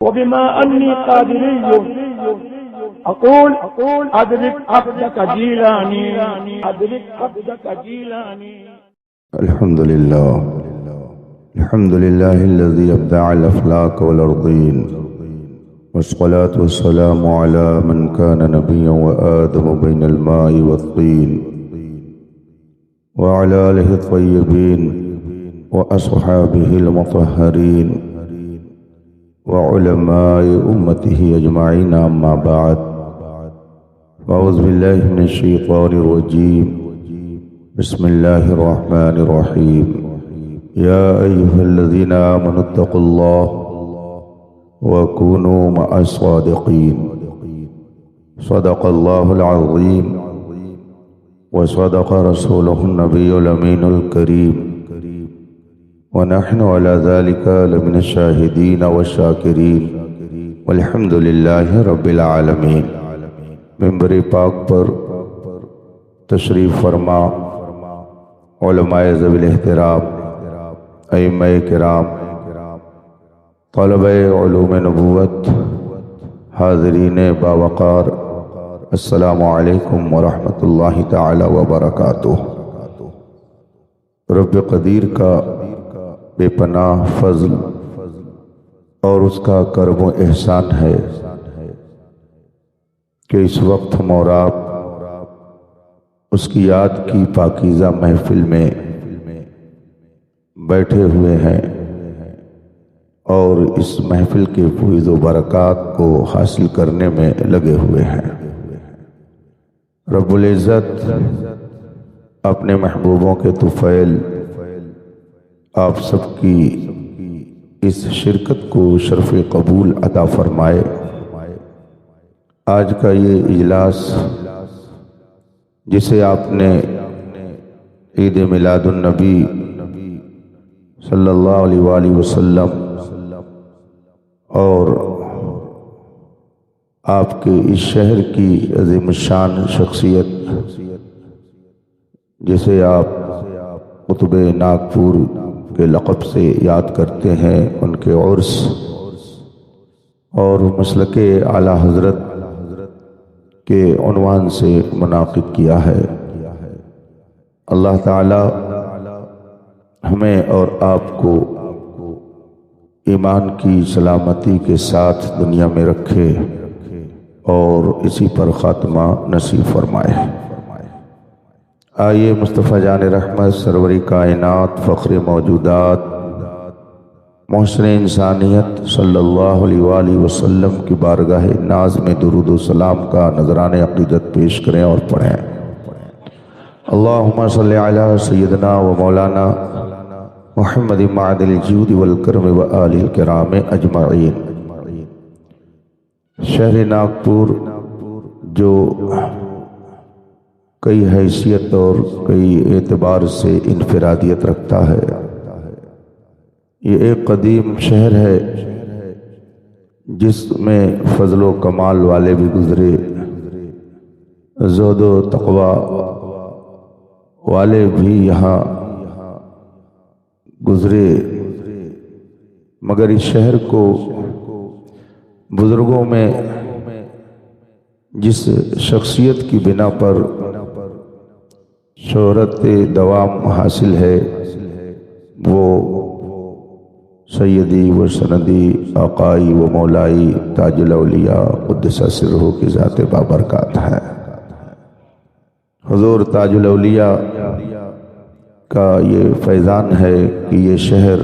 وبما أني قادري أقول أدرك عبدك جيلاني أدرك عبدك جيلاني. الحمد لله الذي أبدع الأفلاك والأرضين، والصلاة والسلام على من كان نبيا وآدم بين الماء والطين، وعلى آله الطيبين وأصحابه المطهرين وعلماء أمته أجمعين، أما بعد، فأعوذ بالله من الشيطان الرجيم، بسم الله الرحمن الرحيم. يا أيها الذين آمنوا اتقوا الله وكونوا مع الصادقين. صدق الله العظيم وصدق رسوله النبي الأمين الكريم، ونحن على ذلك لمن الشاهدين والشاکرین، والحمد للہ رب العالمین۔ ممبر پاک پر تشریف فرما علماء ذوی الاحترام، ائمہ کرام، طلبہ علوم نبوت، حاضرین باوقار، السلام علیکم ورحمۃ اللہ تعالی وبرکاتہ۔ رب قدیر کا بے پناہ فضل اور اس کا کرم و احسان ہے کہ اس وقت ہم اور آپ اس کی یاد کی پاکیزہ محفل میں بیٹھے ہوئے ہیں اور اس محفل کے فیض و برکات کو حاصل کرنے میں لگے ہوئے ہیں۔ رب العزت اپنے محبوبوں کے طفیل آپ سب کی اس شرکت کو شرف قبول عطا فرمائے۔ آج کا یہ اجلاس جسے آپ نے عید میلاد النبی صلی اللہ علیہ وآلہ وسلم اور آپ کے اس شہر کی عظیم الشان شخصیت جسے آپ قطب ناگپور کے لقب سے یاد کرتے ہیں، ان کے عرس اور مسلک اعلیٰ حضرت کے عنوان سے منعقد کیا ہے۔ اللہ تعالی ہمیں اور آپ کو ایمان کی سلامتی کے ساتھ دنیا میں رکھے اور اسی پر خاتمہ نصیب فرمائے۔ آئیے مصطفیٰ جان رحمت، سروری کائنات، فخر موجودات، محسن انسانیت صلی اللہ علیہ وآلہ وسلم کی بارگاہ ناز میں درود و سلام کا نذران عقیدت پیش کریں اور پڑھیں۔ اللہم صلی علی سیدنا و مولانا محمد معدن الجود والکرم و آلہ الکرام اجمعین۔ شہر ناگپور جو کئی حیثیت اور کئی اعتبار سے انفرادیت رکھتا ہے، یہ ایک قدیم شہر ہے جس میں فضل و کمال والے بھی گزرے، زہد و تقوی والے بھی یہاں گزرے، مگر اس شہر کو بزرگوں میں جس شخصیت کی بنا پر شہرت دوام حاصل ہے وہ سیدی و سندی آقائی و مولائی تاج الاولیاء قدس سرہ کی ذات بابرکات ہے۔ حضور تاج الاولیاء کا یہ فیضان ہے کہ یہ شہر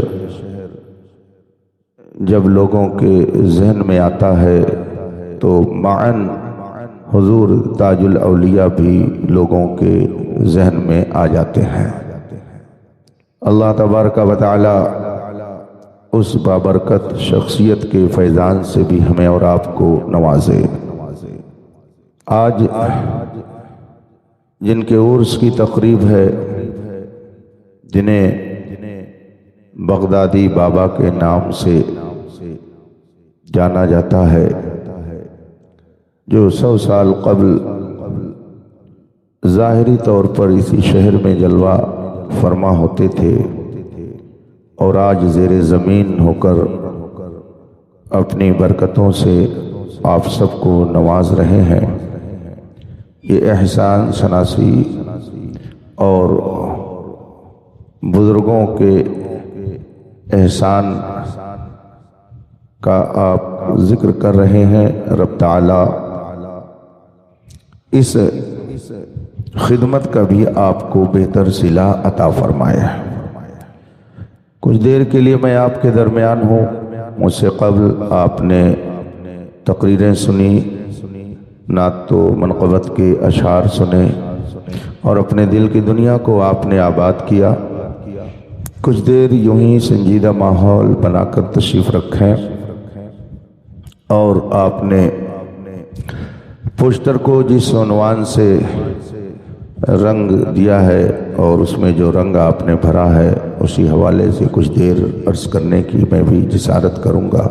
جب لوگوں کے ذہن میں آتا ہے تو معاً حضور تاج الاولیاء بھی لوگوں کے ذہن میں آ جاتے ہیں۔ اللہ تبارک و تعالی اس بابرکت شخصیت کے فیضان سے بھی ہمیں اور آپ کو نوازے۔ آج جن کے عرس کی تقریب ہے، جنہیں بغدادی بابا کے نام سے جانا جاتا ہے، جو 100 سال قبل ظاہری طور پر اسی شہر میں جلوہ فرما ہوتے تھے اور آج زیر زمین ہو کر اپنی برکتوں سے آپ سب کو نواز رہے ہیں۔ یہ احسان شناسی اور بزرگوں کے احسان کا آپ ذکر کر رہے ہیں۔ رب تعالیٰ اس خدمت کا بھی آپ کو بہتر صلہ عطا فرمائے۔ کچھ دیر کے لیے میں آپ کے درمیان ہوں۔ مجھ سے قبل آپ نے تقریریں سنی، نعت و منقبت کے اشعار سنے، اور اپنے دل کی دنیا کو آپ نے آباد کیا۔ کچھ دیر یوں ہی سنجیدہ ماحول بنا کر تشریف رکھیں، اور آپ نے پشتر کو جس عنوان سے رنگ دیا ہے اور اس میں جو رنگ آپ نے بھرا ہے، اسی حوالے سے کچھ دیر عرض کرنے کی میں بھی جسارت کروں گا۔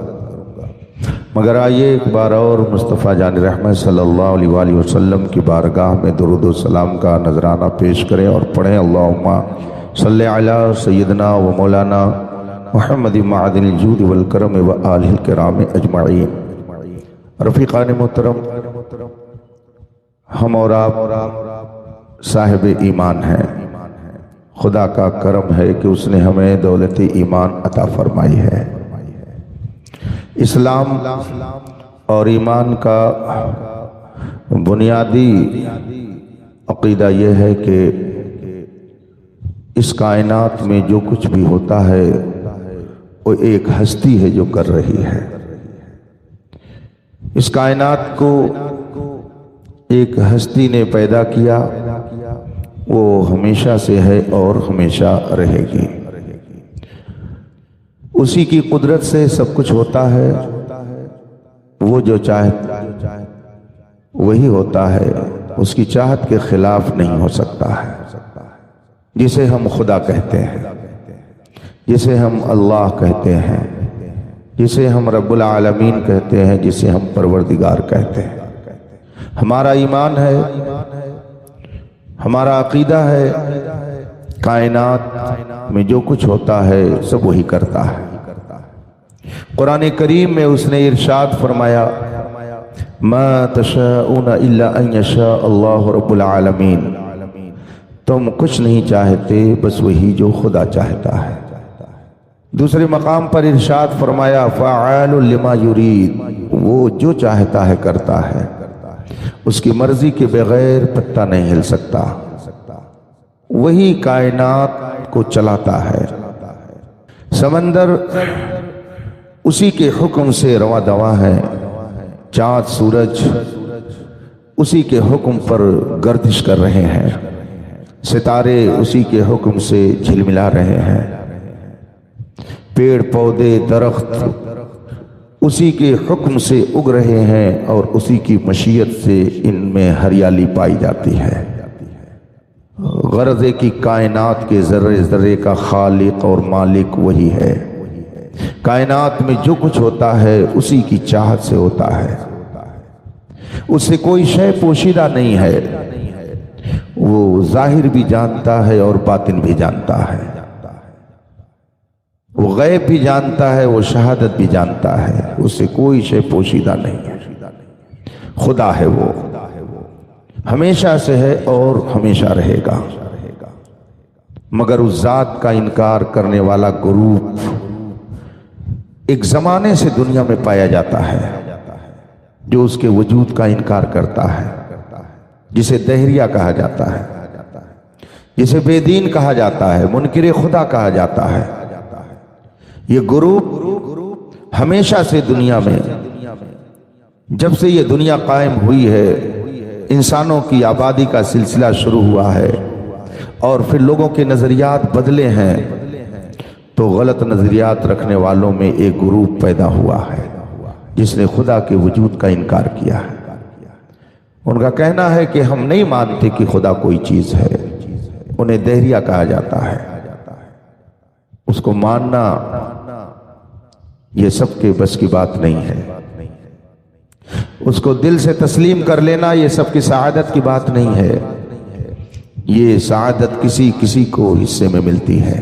مگر آئیے ایک بار اور مصطفیٰ جان رحمت صلی اللہ علیہ وآلہ وسلم کی بارگاہ میں درود و سلام کا نذرانہ پیش کریں اور پڑھیں اللہم صلی علی سیدنا و مولانا محمد معدن الجود والکرم و آلہ الکرام اجمعین۔ رفیقان محترم، ہم اور آپ صاحب ایمان ہیں۔ خدا کا کرم ہے کہ اس نے ہمیں دولت ایمان عطا فرمائی ہے۔ اسلام اور ایمان کا بنیادی عقیدہ یہ ہے کہ اس کائنات میں جو کچھ بھی ہوتا ہے وہ ایک ہستی ہے جو کر رہی ہے۔ اس کائنات کو ایک ہستی نے پیدا کیا، وہ ہمیشہ سے ہے اور ہمیشہ رہے گی۔ اسی کی قدرت سے سب کچھ ہوتا ہے، وہ جو چاہتا وہی ہوتا ہے، اس کی چاہت کے خلاف نہیں ہو سکتا ہے۔ جسے ہم خدا کہتے ہیں، جسے ہم اللہ کہتے ہیں، جسے ہم رب العالمین کہتے ہیں، جسے ہم پروردگار کہتے ہیں، ہمارا ایمان ہے، ہمارا عقیدہ ہے، کائنات میں جو کچھ ہوتا ہے سب وہی کرتا ہے۔ قرآن کریم میں اس نے ارشاد فرمایا ما تشاءون الا ان یشاء اللہ رب العالمین، تم کچھ نہیں چاہتے بس وہی جو خدا چاہتا ہے۔ دوسرے مقام پر ارشاد فرمایا فعال لما یرید، وہ جو چاہتا ہے کرتا ہے، اس کی مرضی کے بغیر پتہ نہیں ہل سکتا، وہی کائنات کو چلاتا ہے۔ سمندر اسی کے حکم سے رواں دواں ہے، چاند سورج اسی کے حکم پر گردش کر رہے ہیں، ستارے اسی کے حکم سے جھلملا رہے ہیں، پیڑ پودے درخت اسی کے حکم سے اگ رہے ہیں، اور اسی کی مشیت سے ان میں ہریالی پائی جاتی ہے۔ غرض ہے کہ کائنات کے ذرے ذرے کا خالق اور مالک وہی ہے۔ کائنات میں جو کچھ ہوتا ہے اسی کی چاہت سے ہوتا ہے، اس سے کوئی شے پوشیدہ نہیں ہے، وہ ظاہر بھی جانتا ہے اور باطن بھی جانتا ہے، وہ غیب بھی جانتا ہے، وہ شہادت بھی جانتا ہے، اس سے کوئی شے پوشیدہ نہیں ہے۔ خدا ہے، وہ ہمیشہ سے ہے اور ہمیشہ رہے گا۔ مگر اس ذات کا انکار کرنے والا گروپ ایک زمانے سے دنیا میں پایا جاتا ہے، جو اس کے وجود کا انکار کرتا ہے، جسے دہریہ کہا جاتا ہے، جسے بے دین کہا جاتا ہے، منکر خدا کہا جاتا ہے۔ یہ گروپ ہمیشہ سے دنیا میں، جب سے یہ دنیا قائم ہوئی ہے، انسانوں کی آبادی کا سلسلہ شروع ہوا ہے، اور پھر لوگوں کے نظریات بدلے ہیں، تو غلط نظریات رکھنے والوں میں ایک گروپ پیدا ہوا ہے جس نے خدا کے وجود کا انکار کیا ہے۔ ان کا کہنا ہے کہ ہم نہیں مانتے کہ خدا کوئی چیز ہے، انہیں دہریہ کہا جاتا ہے۔ اس کو ماننا یہ سب کے بس کی بات نہیں ہے، اس کو دل سے تسلیم کر لینا یہ سب کی سعادت کی بات نہیں ہے، یہ سعادت کسی کسی کو حصے میں ملتی ہے۔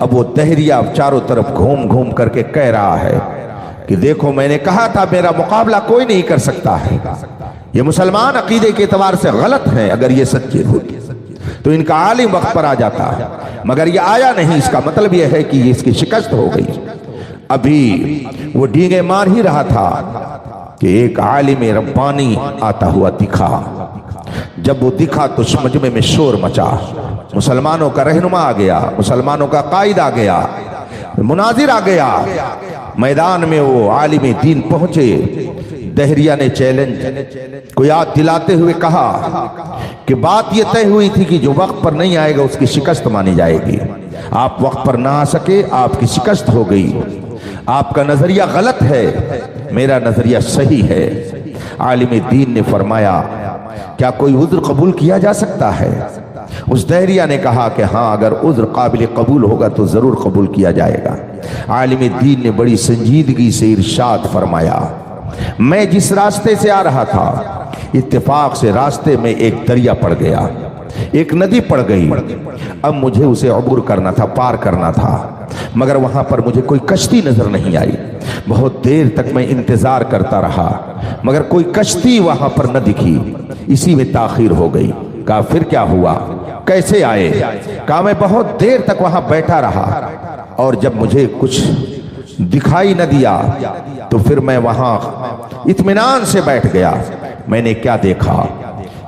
اب وہ دہریہ چاروں طرف گھوم گھوم کر کے کہہ رہا ہے کہ دیکھو میں نے کہا تھا میرا مقابلہ کوئی نہیں کر سکتا ہے، یہ مسلمان عقیدے کے اعتبار سے غلط ہیں، اگر یہ سچے ہوتے تو ان کا عالم وقت پر آ جاتا ہے، مگر یہ آیا نہیں، اس کا مطلب یہ ہے کہ یہ اس کی شکست ہو گئی۔ ابھی وہ ڈینگے مار ہی رہا تھا کہ ایک عالم ربانی آتا ہوا دکھا۔ جب وہ دکھا تو مجمع میں شور مچا، مسلمانوں کا رہنما آ گیا، مسلمانوں کا قائد آ گیا، مناظر آ گیا۔ میدان میں وہ عالم دین پہنچے، دہریہ نے چیلنج کو یاد دلاتے ہوئے کہا کہ بات یہ طے ہوئی تھی کہ جو وقت پر نہیں آئے گا اس کی شکست مانی جائے گی۔ آپ وقت پر نہ آ سکے، آپ کی شکست ہو گئی، آپ کا نظریہ غلط ہے، میرا نظریہ صحیح ہے۔ عالم دین نے فرمایا کیا کوئی عذر قبول کیا جا سکتا ہے؟ اس دہریہ نے کہا کہ ہاں اگر عذر قابل قبول ہوگا تو ضرور قبول کیا جائے گا۔ عالم دین نے بڑی سنجیدگی سے ارشاد فرمایا میں جس راستے سے آ رہا تھا اتفاق سے راستے میں ایک دریا پڑ گیا، ایک ندی پڑ گئی، اب مجھے اسے عبور کرنا تھا، پار کرنا تھا، مگر وہاں پر مجھے کوئی کشتی نظر نہیں آئی۔ بہت دیر تک میں انتظار کرتا رہا مگر کوئی کشتی وہاں پر نہ دکھی، اسی میں تاخیر ہو گئی۔ کہا پھر کیا ہوا، کیسے آئے؟ کہا میں بہت دیر تک وہاں بیٹھا رہا اور جب مجھے کچھ دکھائی نہ دیا تو پھر میں وہاں اطمینان سے بیٹھ گیا۔ میں نے کیا دیکھا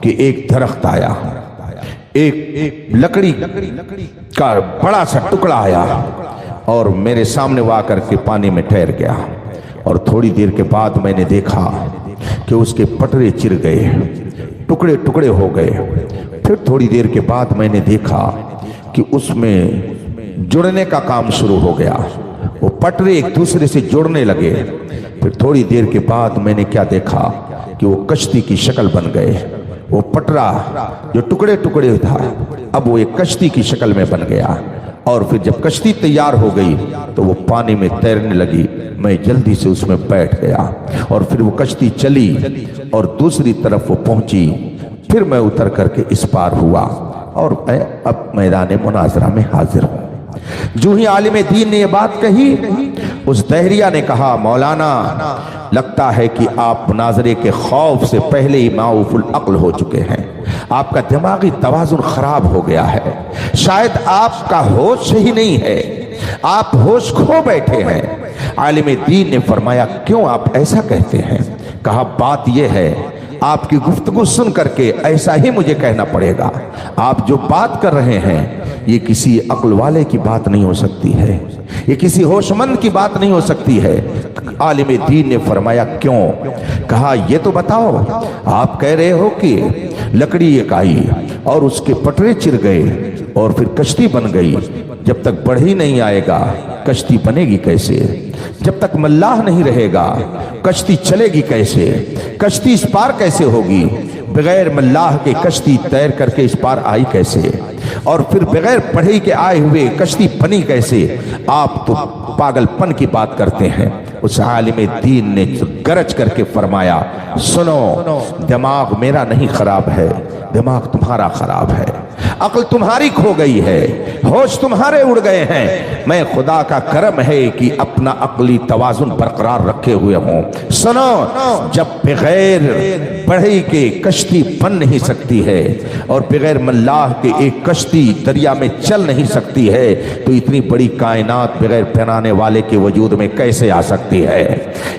کہ ایک درخت آیا، ایک لکڑی کا بڑا سا ٹکڑا آیا اور میرے سامنے وہ آ کر کے پانی میں ٹھہر گیا، اور تھوڑی دیر کے بعد میں نے دیکھا کہ اس کے پٹرے چر گئے، ٹکڑے ٹکڑے ہو گئے۔ پھر تھوڑی دیر کے بعد میں نے دیکھا کہ اس میں جڑنے کا کام شروع ہو گیا، وہ پٹرے ایک دوسرے سے جڑنے لگے۔ پھر تھوڑی دیر کے بعد میں نے کیا دیکھا کہ وہ کشتی کی شکل بن گئے، وہ پٹرا جو ٹکڑے ٹکڑے تھا اب وہ ایک کشتی کی شکل میں بن گیا، اور پھر جب کشتی تیار ہو گئی تو وہ پانی میں تیرنے لگی۔ میں جلدی سے اس میں بیٹھ گیا اور پھر وہ کشتی چلی اور دوسری طرف وہ پہنچی۔ پھر میں اتر کر کے اس پار ہوا اور میں اب میدان مناظرہ میں حاضر ہوں۔ جو ہی عالم دین نے یہ بات کہی اس دہریہ نے کہا مولانا لگتا ہے کہ آپ مناظرے کے خوف سے پہلے ہی معوف العقل ہو چکے ہیں، آپ کا دماغی توازن خراب ہو گیا ہے، شاید آپ کا ہوش ہی نہیں ہے، آپ ہوش کھو بیٹھے ہیں۔ عالم دین نے فرمایا کیوں آپ ایسا کہتے ہیں؟ کہا بات یہ ہے آپ کی گفتگو سن کر کے ایسا ہی مجھے کہنا پڑے گا، آپ جو بات کر رہے ہیں یہ کسی عقل والے کی بات نہیں ہو سکتی ہے، یہ کسی ہوش مند کی بات نہیں ہو سکتی ہے۔ عالم دین نے فرمایا کیوں؟ کہا یہ تو بتاؤ، آپ کہہ رہے ہو کہ لکڑی ایک آئی اور اس کے پٹرے چر گئے اور پھر کشتی بن گئی، جب تک بڑھئی نہیں آئے گا کشتی بنے گی کیسے؟ جب تک ملاح نہیں رہے گا کشتی چلے گی کیسے؟ کشتی اس پار کیسے ہوگی؟ بغیر ملاح کے کشتی تیر کر کے اس پار آئی کیسے؟ اور پھر بغیر پڑھئی کے آئے ہوئے کشتی بنی کیسے؟ آپ تو پاگل پن کی بات کرتے ہیں۔ اس عالم دین نے گرج کر کے فرمایا سنو، دماغ میرا نہیں خراب ہے، دماغ تمہارا خراب ہے، عقل تمہاری کھو گئی ہے، ہوش تمہارے اڑ گئے ہیں۔ میں خدا کا کرم ہے کہ اپنا عقلی توازن برقرار رکھے ہوئے ہوں۔ سنو، جب بغیر بڑھئی کے کشتی بن نہیں سکتی ہے اور بغیر ملاح کے ایک کشتی دریا میں چل نہیں سکتی ہے تو اتنی بڑی کائنات بغیر بنانے والے کے وجود میں کیسے آ سکتی ہے؟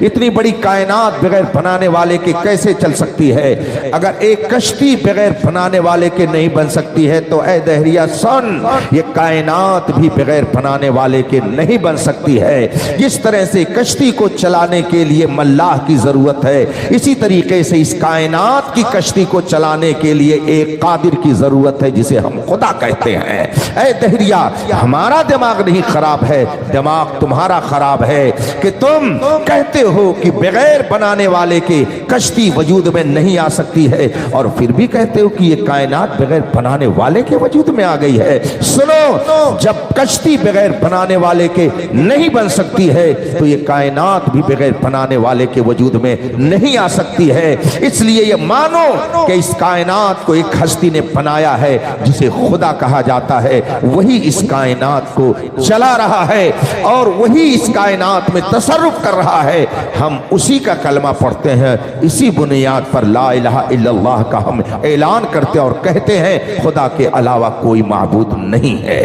اتنی بڑی کائنات بغیر بنانے والے کے کیسے چل سکتی ہے؟ اگر ایک کشتی بغیر بنانے والے کے نہیں بن سکتی ہے تو اے دہریہ سن، یہ کائنات بھی بغیر بنانے والے کے نہیں بن سکتی ہے۔ جس طرح سے کشتی کو چلانے کے لیے ملاح کی ضرورت ہے، اسی طریقے سے اس کائنات کی کشتی کو چلانے کے لیے ایک قادر کی ضرورت ہے جسے ہم خدا کہتے ہیں۔ اے دہریہ، ہمارا دماغ نہیں خراب ہے، دماغ تمہارا خراب ہے کہ تم کہتے ہو کہ بغیر بنانے والے کے کشتی وجود میں نہیں آ سکتی ہے اور پھر بھی کہتے ہو کہ یہ کائنات بغیر بنانے والے کے وجود میں آ گئی ہے۔ سنو، جب کشتی بغیر بنانے والے کے نہیں بن سکتی ہے تو یہ کائنات بھی بغیر بنانے والے کے وجود میں نہیں آ سکتی ہے۔ اس لیے یہ مانو کہ اس کائنات کو ایک ہستی نے بنایا ہے جسے خدا کہا جاتا ہے، وہی اس کائنات کو چلا رہا ہے اور وہی اس کائنات میں تصرف کر رہا ہے۔ ہم اسی کا کلمہ پڑھتے ہیں، اسی بنیاد پر لا الہ الا اللہ کا ہم اعلان کرتے اور کہتے ہیں خدا کے علاوہ کوئی معبود نہیں ہے۔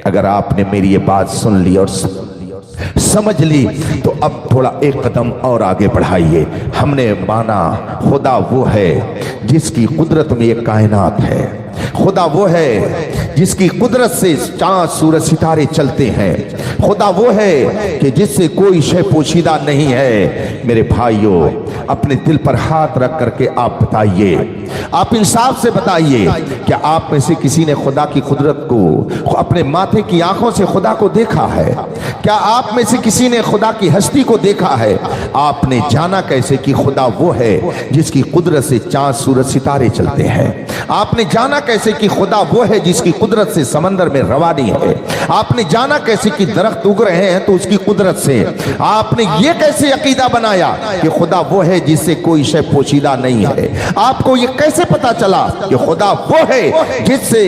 اگر آپ نے میری یہ بات سن لی اور سمجھ لی تو اب تھوڑا ایک قدم اور آگے بڑھائیے۔ ہم نے مانا خدا وہ ہے جس کی قدرت میں یہ کائنات ہے، خدا وہ ہے جس کی قدرت سے چاند سورج ستارے چلتے ہیں، خدا وہ ہے کہ جس سے کوئی شے پوشیدہ نہیں ہے۔ میرے بھائیوں، اپنے دل پر ہاتھ رکھ کر کے آپ بتائیے، آپ انصاف سے بتائیے، کیا آپ میں سے کسی نے خدا کی قدرت کو اپنے ماتھے کی آنکھوں سے خدا کو دیکھا ہے؟ کیا آپ میں سے کسی نے خدا کی ہستی کو دیکھا ہے؟ آپ نے جانا کیسے کہ خدا وہ ہے جس کی قدرت سے چاند سورج ستارے چلتے ہیں؟ آپ نے جانا کیسے کہ خدا وہ ہے جس کی قدرت سے سمندر میں روانی ہے؟ آپ نے جانا کیسے کہ درخت اگ رہے ہیں تو اس کی قدرت سے؟ آپ نے یہ کیسے عقیدہ بنایا کہ خدا وہ ہے جس سے کوئی شے پوشیدہ نہیں ہے؟ آپ کو یہ کیسے پتا چلا کہ خدا وہ ہے جس سے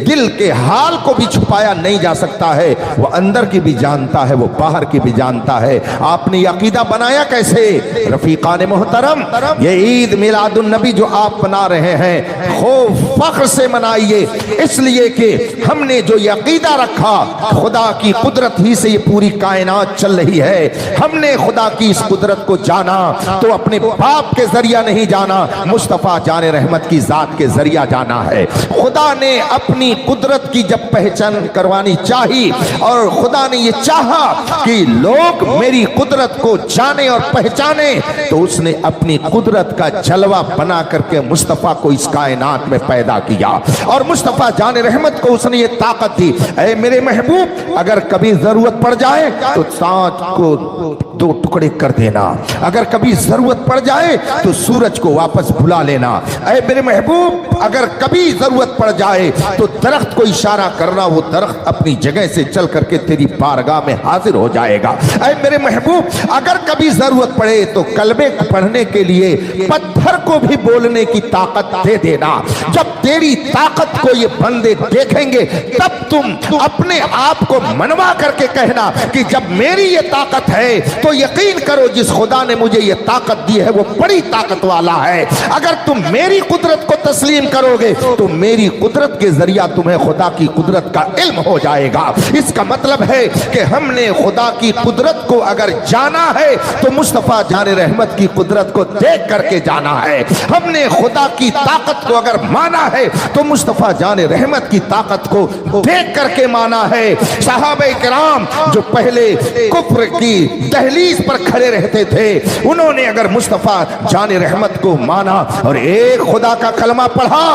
دل کے حال کو بھی چھپایا نہیں جا سکتا ہے؟ وہ اندر کی بھی جانتا ہے، وہ باہر کی بھی جانتا ہے۔ آپ نے یہ عقیدہ بنایا کیسے؟ رفیقان محترم، یہ عید میلاد النبی جو آپ بنا رہے ہیں، خوف فخر سے منائیے، اس لیے کہ ہم نے جو یہ عقیدہ رکھا خدا کی قدرت ہی سے یہ پوری کائنات چل رہی ہے۔ ہم نے خدا کی اس قدرت کو جانا تو اپنے باپ کے ذریعہ نہیں جانا، مصطفیٰ جان رحمت کی ذات کے ذریعہ جانا ہے۔ خدا نے اپنی قدرت کی جب پہچان کروانی چاہی اور خدا نے یہ چاہا کہ لوگ میری قدرت کو جانے اور پہچانے، تو اس نے اپنی قدرت کا جلوہ بنا کر کے مصطفیٰ کو اس کائنات میں پیدا کیا اور مصطفیٰ جان رحمت کو اس نے یہ طاقت دی، اے میرے محبوب، اگر کبھی ضرورت پڑ جائے تو سانچ کو دو ٹکڑے کر دینا، اگر کبھی ضرورت پڑ جائے تو سورج کو واپس بلا لینا، اے میرے محبوب، اگر کبھی ضرورت پڑ جائے تو درخت کو اشارہ کرنا، وہ درخت اپنی جگہ سے چل کر کے تیری بارگاہ میں حاضر ہو جائے گا۔ اے میرے محبوب، اگر کبھی ضرورت پڑے تو کلمے پڑھنے کے لیے پتھر کو بھی بولنے کی طاقت دے دینا۔ جب تیری طاقت کو یہ بندے دیکھیں گے تب تم اپنے آپ کو منوا کر کے کہنا کہ جب میری یہ طاقت ہے تو یقین کرو جس خدا نے مجھے یہ طاقت دی ہے وہ بڑی طاقت والا ہے۔ اگر تم میری قدرت کو تسلیم کرو گے تو میری قدرت کے ذریعہ تمہیں خدا کی قدرت کا علم ہو جائے گا۔ اس کا مطلب ہے کہ ہم نے خدا کی قدرت کو اگر جانا ہے تو مصطفیٰ جان رحمت کی قدرت کو دیکھ کر کے جانا ہے۔ ہم نے خدا کی طاقت کو اگر مانا ہے تو مصطفیٰ جان رحمت کی طاقت کو دیکھ کر کے مانا ہے۔ صحابہ کرام جو پہلے کفر کی دہلیز پر کھڑے رہتے تھے، انہوں نے اگر مصطفیٰ جان رحمت کو مانا اور ایک خدا کا کلمہ پڑھا،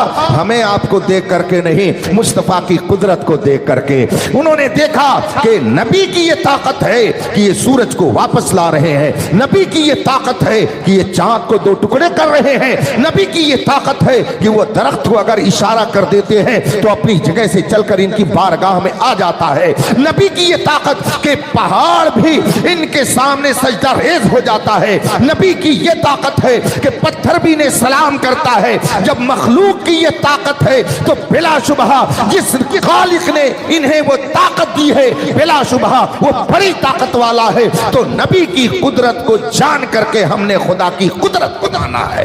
ہمیں آپ کو دیکھ کر کے نہیں، مصطفیٰ کی قدرت کو دیکھ کر کے انہوں نے دیکھا کہ نبی کی یہ طاقت ہے کہ یہ سورج کو واپس لا رہے ہیں، نبی کی یہ طاقت ہے کہ یہ چاند کو دو ٹکڑے کر رہے ہیں، نبی کی یہ طاقت ہے کہ وہ درخت کو اگر اشارہ کر دیتے ہیں تو اپنی جگہ سے چل کر ان کی بارگاہ میں آ جاتا ہے، نبی کی یہ طاقت کہ پہاڑ بھی ان کے سامنے سجدہ ریز ہو جاتا ہے، نبی کی یہ طاقت ہے کہ پتھر بھی انہیں سلام کرتا ہے۔ جب مخلوق کی یہ طاقت ہے تو بلا شبہ جس خالق نے انہیں وہ طاقت دی ہے بلا شبہ وہ بڑی طاقت والا ہے۔ تو نبی کی قدرت کو جان کر کے ہم نے خدا کی قدرت کو جانا ہے۔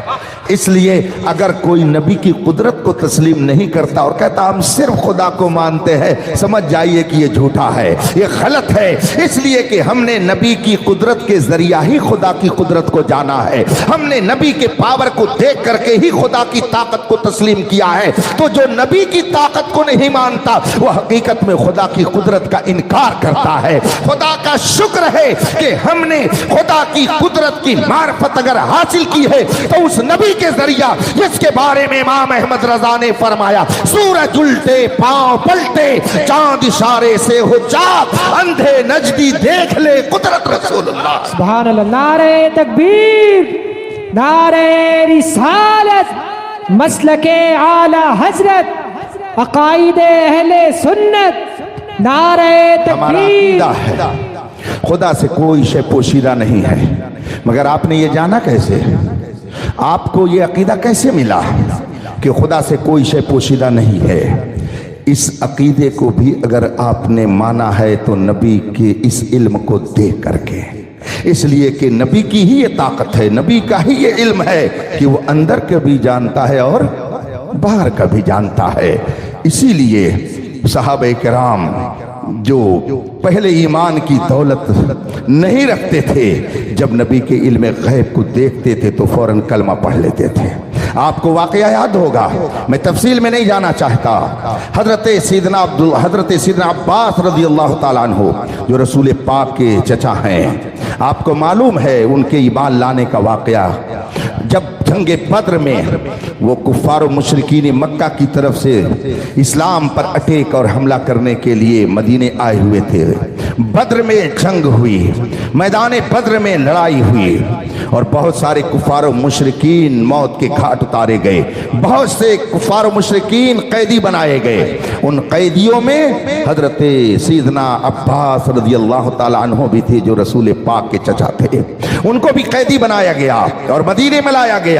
اس لیے اگر کوئی نبی کی قدرت کو تسلیم نہیں کرتا اور کہتا ہم صرف خدا کو مانتے ہیں، سمجھ جائیے کہ یہ جھوٹا ہے، یہ غلط ہے۔ اس لیے کہ ہم نے نبی کی قدرت کے ذریعہ ہی خدا کی قدرت کو جانا ہے، ہم نے نبی کے پاور کو دیکھ کر کے ہی خدا کی طاقت کو تسلیم کیا ہے۔ تو جو نبی کی طاقت کو نہیں مانتا وہ حقیقت میں خدا کی قدرت کا انکار کرتا ہے۔ خدا کا شکر ہے کہ ہم نے خدا کی قدرت کی معرفت اگر حاصل کی ہے تو اس نبی کے ذریعہ جس کے بارے میں امام احمد رضا نے فرمایا سورج الٹے پاؤں پلٹے چاند اشارے سے ہو چاک اندھے نجدی دیکھ لے قدرت رسول اللہ۔ سبحان اللہ، نعرہ تکبیر، نعرہ رسالت، مسلک اعلی حضرت عقائد اہل سنت، نعرہ ہمارا تکبیر۔ عقیدہ ہے خدا سے کوئی شے پوشیدہ نہیں ہے، مگر آپ نے یہ جانا کیسے؟ آپ کو یہ عقیدہ کیسے ملا کہ خدا سے کوئی شے پوشیدہ نہیں ہے؟ اس عقیدے کو بھی اگر آپ نے مانا ہے تو نبی کے اس علم کو دیکھ کر کے، اس لیے کہ نبی کی ہی یہ طاقت ہے، نبی کا ہی یہ علم ہے کہ وہ اندر کا بھی جانتا ہے اور باہر کا بھی جانتا ہے۔ اسی لیے صحابہ کرام جو پہلے ایمان کی دولت نہیں رکھتے تھے، جب نبی کے علم غیب کو دیکھتے تھے تو فوراً کلمہ پڑھ لیتے تھے۔ آپ کو واقعہ یاد ہوگا، میں تفصیل میں نہیں جانا چاہتا، حضرت سیدنا عباس رضی اللہ تعالیٰ عنہ جو رسول پاک کے چچا ہیں، آپ کو معلوم ہے ان کے ایمان لانے کا واقعہ۔ جب جنگ بدر میں وہ کفار و مشرکین مکہ کی طرف سے اسلام پر اٹیک اور حملہ کرنے کے لیے مدینے آئے ہوئے تھے، بدر میں جنگ ہوئی، میدان بدر میں لڑائی ہوئی اور بہت سارے کفار و مشرکین موت کے گھاٹ اتارے گئے، بہت سے کفار و مشرکین قیدی بنائے گئے۔ ان قیدیوں میں حضرت سیدنا عباس رضی اللہ تعالیٰ عنہ بھی تھے جو رسول پاک کے چچا تھے، ان کو بھی قیدی بنایا گیا اور مدینے میں لایا گیا۔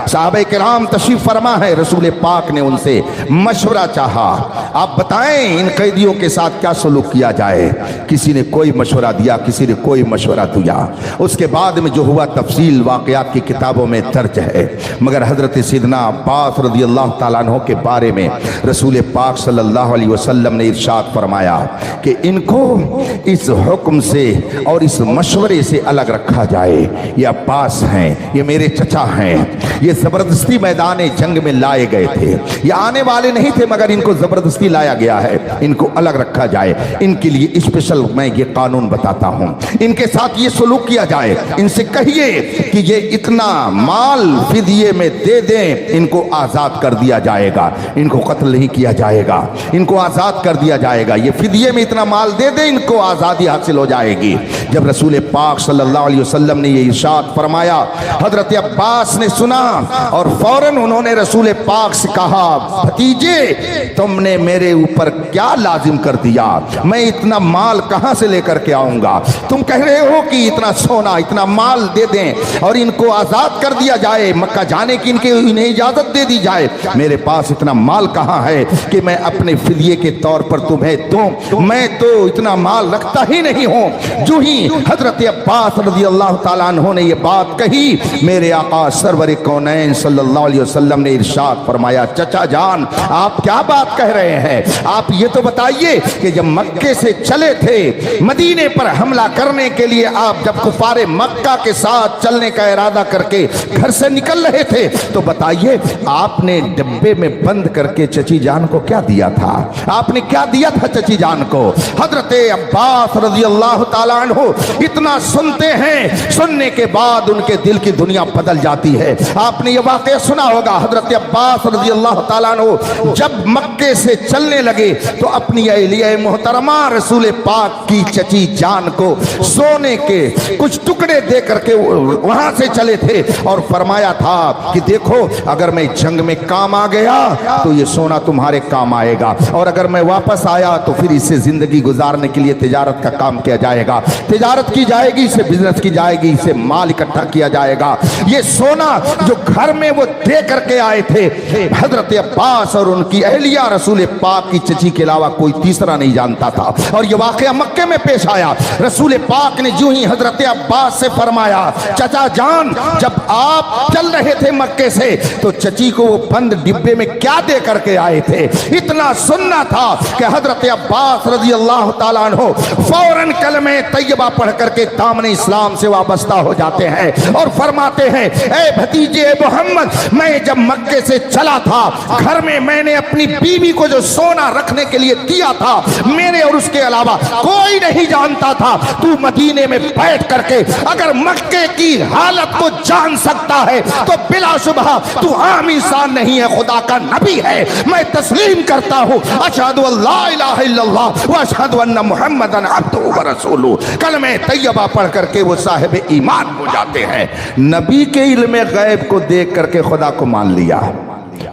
صحابہ کرام تشریف فرما ہے، رسول پاک نے ان سے مشورہ چاہا، آپ بتائیں ان قیدیوں کے ساتھ کیا سلوک کیا جائے؟ کسی نے کوئی مشورہ دیا، کسی نے کوئی مشورہ دیا۔ اس کے بعد میں جو ہوا تفصیل واقعات کی کتابوں میں درج ہے، مگر حضرت سیدنا عباس رضی اللہ تعالیٰ عنہ کے بارے میں رسول پاک صلی اللہ علیہ وسلم نے ارشاد فرمایا کہ ان کو اس حکم سے اور اس مشورے سے الگ رکھا جائے، یہ عباس ہیں، یہ میرے چچا ہیں، یہ زبردستی میدان جنگ میں لائے گئے تھے، یہ آنے والے نہیں تھے مگر ان کو زبردستی لایا گیا ہے، ان کو الگ رکھا جائے، ان کے لیے اسپیشل میں یہ قانون بتاتا ہوں، ان کے ساتھ یہ سلوک کیا جائے، ان سے کہیے کہ یہ اتنا مال فدیے میں دے دیں، ان کو آزاد کر دیا جائے گا، ان کو قتل نہیں کیا جائے گا، ان کو آزاد کر دیا جائے گا، یہ فدیے میں اتنا مال دے دیں، ان کو آزادی حاصل ہو جائے گی۔ جب رسول پاک صلی اللہ علیہ وسلم نے یہ ارشاد فرمایا، حضرت عباس نے سنا اور فوراً انہوں نے رسول پاک سے کہا، بھتیجے تم نے میرے اوپر کیا لازم کر دیا؟ میں اتنا مال کہاں سے لے کر کے آؤں گا؟ تم کہہ رہے ہو کہ اتنا سونا اتنا مال دے دیں اور ان کو آزاد کر دیا جائے، مکہ جانے کی انہیں اجازت دے دی جائے، میرے پاس اتنا مال کہاں ہے کہ میں اپنے فدیے کے طور پر تمہیں دوں؟ میں تو اتنا مال رکھتا ہی نہیں ہوں۔ جو ہی حضرت عباس رضی اللہ تعالیٰ عنہ نے یہ بات کہی، میرے آقا سرور کونین صلی اللہ علیہ وسلم نے ارشاد فرمایا، چچا جان آپ کیا بات کہہ رہے ہیں؟ آپ یہ تو بتائیے کہ جب مکے سے چلے تھے مدینے پر حملہ کرنے کے لیے، آپ جب کفار مکہ کے ساتھ چلنے کا ارادہ کر کے گھر سے نکل رہے تھے، تو بتائیے آپ نے ڈبے میں بند کر کے چچی جان کو کیا دیا تھا؟ آپ نے کیا دیا تھا چچی جان کو؟ حضرت عباس رضی اللہ تعالیٰ عنہ اتنا سنتے ہیں، سننے کے بعد ان کے دل کی دنیا بدل جاتی ہے۔ آپ نے یہ واقعہ سنا ہوگا، حضرت عباس رضی اللہ تعالیٰ عنہ جب مکے سے چلنے لگے تو اپنی اہلیہ محترمہ رسول پاک کی چچی جان کو سونے کے کچھ ٹکڑے دے کر کے وہاں سے چلے تھے اور فرمایا تھا کہ دیکھو اگر میں جنگ میں کام آ گیا تو یہ سونا تمہارے کام آئے گا، اور اگر میں واپس آیا تو پھر اس سے زندگی گزارنے کے لیے تجارت کا کام کیا جائے گا، تجارت کی جائے گی، اسے بزنس کی جائے گی، اسے مال اکٹھا کیا جائے گا۔ یہ سونا جو گھر میں وہ دے کر کے آئے تھے، حضرت عباس اور ان کی اہلیہ رسول پاک کی چچی کے علاوہ کوئی تیسرا نہیں جانتا تھا، اور یہ واقعہ مکے میں پیش آیا۔ رسول پاک نے جو ہی حضرت عباس سے فرمایا، چچا جان جب آپ چل رہے تھے مکے سے تو چچی کو وہ بند ڈبے میں کیا دے کر کے آئے تھے؟ اتنا سننا تھا کہ حضرت عباس رضی اللہ تعالیٰ عنہ فوراً کلمہ طیبہ پڑھ کر کے دامن اسلام سے وابستہ ہو جاتے ہیں اور فرماتے ہیں، اے بھتیجے محمد، میں جب مکے سے چلا تھا گھر میں نے اپنی بیوی کو جو سونا رکھنے کے لیے دیا تھا، میرے اور اس کے علاوہ کوئی نہیں جانتا تھا۔ تو مدینے میں بیٹھ کر کے اگر مکے کی حالت کو جان سکتا ہے تو بلا شبہ تو عام انسان نہیں ہے، خدا کا نبی ہے۔ میں تسلیم کرتا ہوں، اشہد ان لا الہ الا اللہ و اشہد ان محمد عبدہ و رسولہ۔ کلمہ طیبہ پڑھ کر کے وہ صاحب ایمان ہو جاتے ہیں۔ نبی کے علم غیب کو دیکھ کر کے خدا کو مان لیا،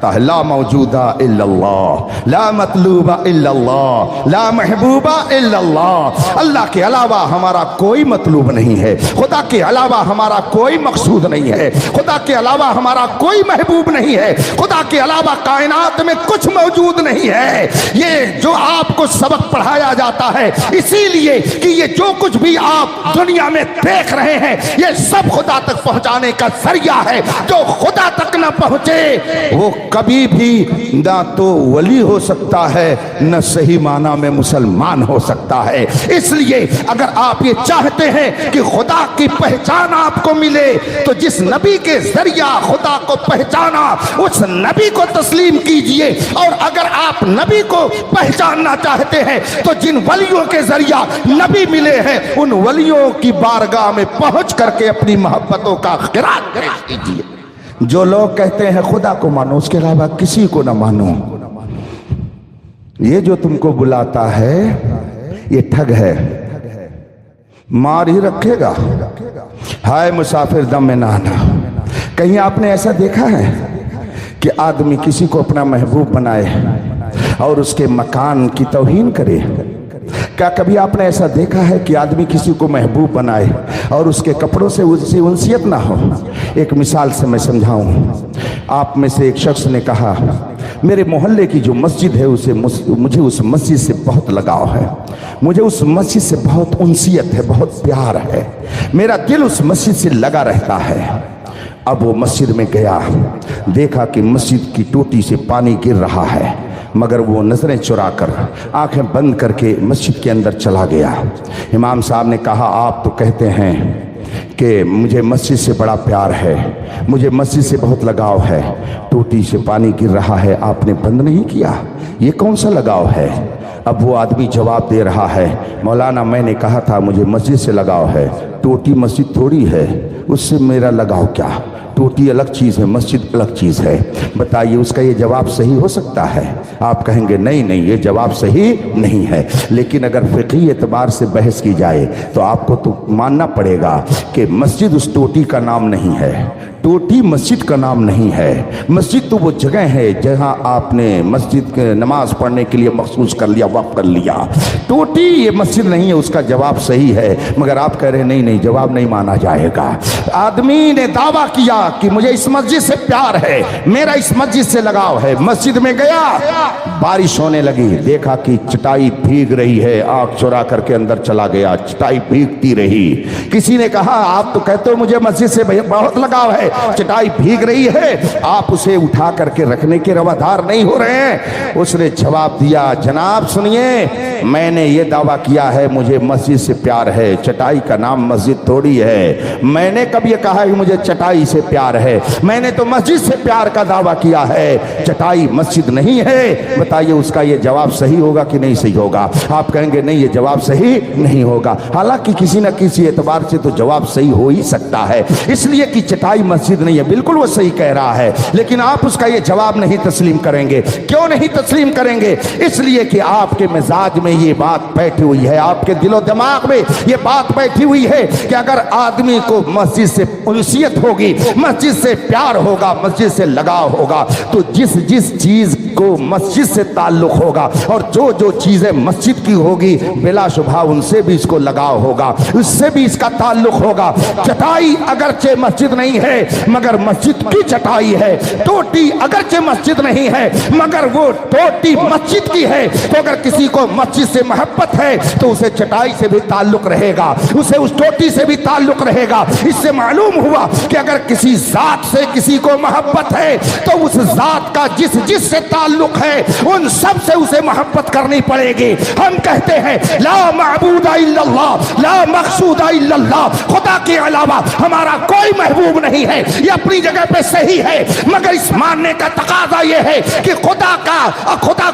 کرتا ہے، لا موجودہ الا اللہ، لا مطلوبہ الا اللہ، لا محبوبہ الا اللہ۔ اللہ کے علاوہ ہمارا کوئی مطلوب نہیں ہے، خدا کے علاوہ ہمارا کوئی مقصود نہیں ہے، خدا کے علاوہ ہمارا کوئی محبوب نہیں ہے، خدا کے علاوہ کائنات میں کچھ موجود نہیں ہے۔ یہ جو آپ کو سبق پڑھایا جاتا ہے اسی لیے کہ یہ جو کچھ بھی آپ دنیا میں دیکھ رہے ہیں یہ سب خدا تک پہنچانے کا ذریعہ ہے۔ جو خدا تک نہ پہنچے وہ کبھی بھی نہ تو ولی ہو سکتا ہے نہ صحیح معنی میں مسلمان ہو سکتا ہے۔ اس لیے اگر آپ یہ چاہتے ہیں کہ خدا کی پہچان آپ کو ملے تو جس نبی کے ذریعہ خدا کو پہچانا اس نبی کو تسلیم کیجئے، اور اگر آپ نبی کو پہچاننا چاہتے ہیں تو جن ولیوں کے ذریعہ نبی ملے ہیں ان ولیوں کی بارگاہ میں پہنچ کر کے اپنی محبتوں کا خراج پیش کیجئے۔ جو لوگ کہتے ہیں خدا کو مانو اس کے علاوہ کسی کو نہ مانو، یہ جو تم کو بلاتا ہے یہ ٹھگ ہے، مار ہی رکھے گا۔ ہائے مسافر دم میں نہ آنا۔ کہیں آپ نے ایسا دیکھا ہے کہ آدمی کسی کو اپنا محبوب بنائے اور اس کے مکان کی توہین کرے؟ کیا کبھی آپ نے ایسا دیکھا ہے کہ آدمی کسی کو محبوب بنائے اور اس کے کپڑوں سے اس سے انسیت نہ ہو؟ ایک مثال سے میں سمجھاؤں۔ آپ میں سے ایک شخص نے کہا میرے محلے کی جو مسجد ہے مجھے اس مسجد سے بہت لگاؤ ہے، مجھے اس مسجد سے بہت انسیت ہے، بہت پیار ہے، میرا دل اس مسجد سے لگا رہتا ہے۔ اب وہ مسجد میں گیا، دیکھا کہ مسجد کی ٹوٹی سے پانی گر رہا ہے، مگر وہ نظریں چرا کر آنکھیں بند کر کے مسجد کے اندر چلا گیا۔ امام صاحب نے کہا آپ تو کہتے ہیں کہ مجھے مسجد سے بڑا پیار ہے، مجھے مسجد سے بہت لگاؤ ہے، ٹوٹی سے پانی گر رہا ہے آپ نے بند نہیں کیا، یہ کون سا لگاؤ ہے؟ اب وہ آدمی جواب دے رہا ہے مولانا میں نے کہا تھا مجھے مسجد سے لگاؤ ہے، ٹوٹی مسجد تھوڑی ہے، اس سے میرا لگاؤ کیا؟ ٹوٹی الگ چیز ہے، مسجد الگ چیز ہے۔ بتائیے اس کا یہ جواب صحیح ہو سکتا ہے؟ آپ کہیں گے نہیں یہ جواب صحیح نہیں ہے، لیکن اگر فقہی اعتبار سے بحث کی جائے تو آپ کو تو ماننا پڑے گا کہ مسجد اس ٹوٹی کا نام نہیں ہے، ٹوٹی مسجد کا نام نہیں ہے۔ مسجد تو وہ جگہ ہے جہاں آپ نے مسجد کے نماز پڑھنے کے لیے مخصوص کر لیا، وقف کر لیا۔ ٹوٹی یہ مسجد نہیں ہے، اس کا جواب صحیح ہے، مگر آپ کہہ رہے ہیں نہیں جواب نہیں مانا جائے گا۔ آدمی نے دعویٰ کیا کہ مجھے اس مسجد سے پیار ہے، میرا اس مسجد سے لگاؤ ہے، مسجد میں گیا، بارش ہونے لگی، دیکھا کہ چٹائی بھیگ رہی ہے، آنکھ چرا کر کے اندر چلا گیا، چٹائی بھیگتی رہی۔ کسی نے کہا آپ تو کہتے ہو مجھے مسجد سے بہت لگاؤ ہے، چٹائی بھیگ رہی ہے، آپ اسے اٹھا کر کے رکھنے کے روادار نہیں ہو رہے ہیں۔ اس نے جواب دیا جناب سنیے میں نے یہ دعویٰ کیا ہے مجھے مسجد سے پیار ہے، چٹائی کا نام مسجد تھوڑی ہے، میں نے کب یہ کہا کہ مجھے چٹائی سے پیار ہے؟ میں نے تو مسجد سے پیار کا دعویٰ کیا ہے، چٹائی مسجد نہیں ہے۔ بتائیے اس کا یہ جواب صحیح ہوگا کہ نہیں صحیح ہوگا؟ آپ کہیں گے نہیں یہ جواب صحیح نہیں ہوگا، حالانکہ کسی نہ کسی اعتبار سے تو جواب صحیح ہو ہی سکتا ہے، اس لیے کہ چٹائی مسجد نہیں ہے، بالکل وہ صحیح کہہ رہا ہے، لیکن آپ اس کا یہ جواب نہیں تسلیم کریں گے۔ کیوں نہیں تسلیم کریں گے؟ اس لیے کہ آپ کے مزاج میں یہ بات بیٹھی ہوئی ہے، آپ کے دل و دماغ میں یہ بات بیٹھی ہوئی ہے کہ اگر آدمی کو مسجد سے انسیت ہوگی، مسجد سے پیار ہوگا، مسجد سے لگاؤ ہوگا، تو جس چیز کو مسجد سے تعلق ہوگا اور جو چیزیں مسجد کی ہوگی بلا شبہ ان سے بھی اس کو لگاؤ ہوگا، اس سے بھی اس کا تعلق ہوگا۔ چٹائی اگرچہ مسجد نہیں ہے مگر مسجد کی چٹائی ہے، ٹوٹی اگرچہ مسجد نہیں ہے مگر وہ ٹوٹی مسجد کی ہے، تو اگر کسی کو مسجد سے محبت ہے تو اسے چٹائی سے بھی تعلق رہے گا، اسے اس ٹوٹی سے بھی تعلق رہے گا۔ اس سے معلوم ہوا کہ اگر کسی ذات سے کسی کو محبت ہے تو اس ذات کا جس سے تعلق ہے ان سب سے اسے محبت کرنی پڑے گی۔ ہم کہتے ہیں لا معبود الا اللہ، لا مقصود الا اللہ، خدا کے علاوہ ہمارا کوئی محبوب نہیں ہے، یہ اپنی جگہ پہ صحیح ہے، مگر اس ماننے کا تقاضا یہ ہے کہ خدا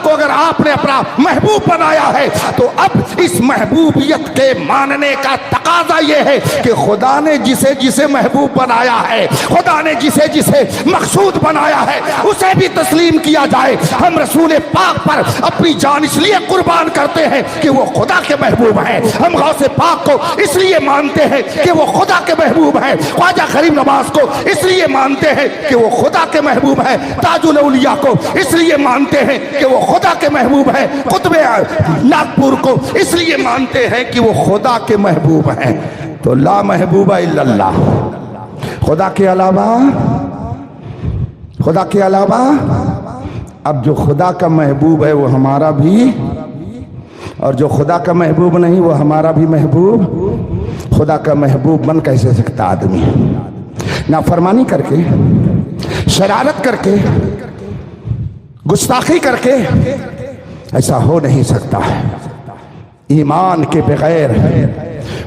کو اگر آپ نے اپنا محبوب بنایا ہے تو اب اس محبوبیت کے ماننے کا تقاضا یہ ہے کہ خدا نے جسے محبوب بنایا ہے، خدا نے جسے مقصود بنایا ہے اسے بھی تسلیم کیا جائے۔ ہم رسول پاک پر اپنی جان اس لیے قربان کرتے ہیں کہ وہ خدا کے محبوب ہیں، ہم غوث پاک کو اس لیے مانتے ہیں کہ وہ خدا کے محبوب ہیں، خواجہ غریب نواز کو اس لیے مانتے ہیں کہ وہ خدا کے محبوب ہیں، تاج الاولیاء کو اس لیے مانتے ہیں کہ وہ خدا کے محبوب ہیں، قطب ناگپور کو اس لیے مانتے ہیں کہ وہ خدا کے محبوب ہیں۔ تو لا محبوب الا اللہ، خدا کے علاوہ اب جو خدا کا محبوب ہے وہ ہمارا بھی، اور جو خدا کا محبوب نہیں وہ ہمارا بھی محبوب۔ خدا کا محبوب بن کیسے سکتا آدمی؟ نافرمانی کر کے، شرارت کر کے، گستاخی کر کے ایسا ہو نہیں سکتا ہے۔ ایمان کے بغیر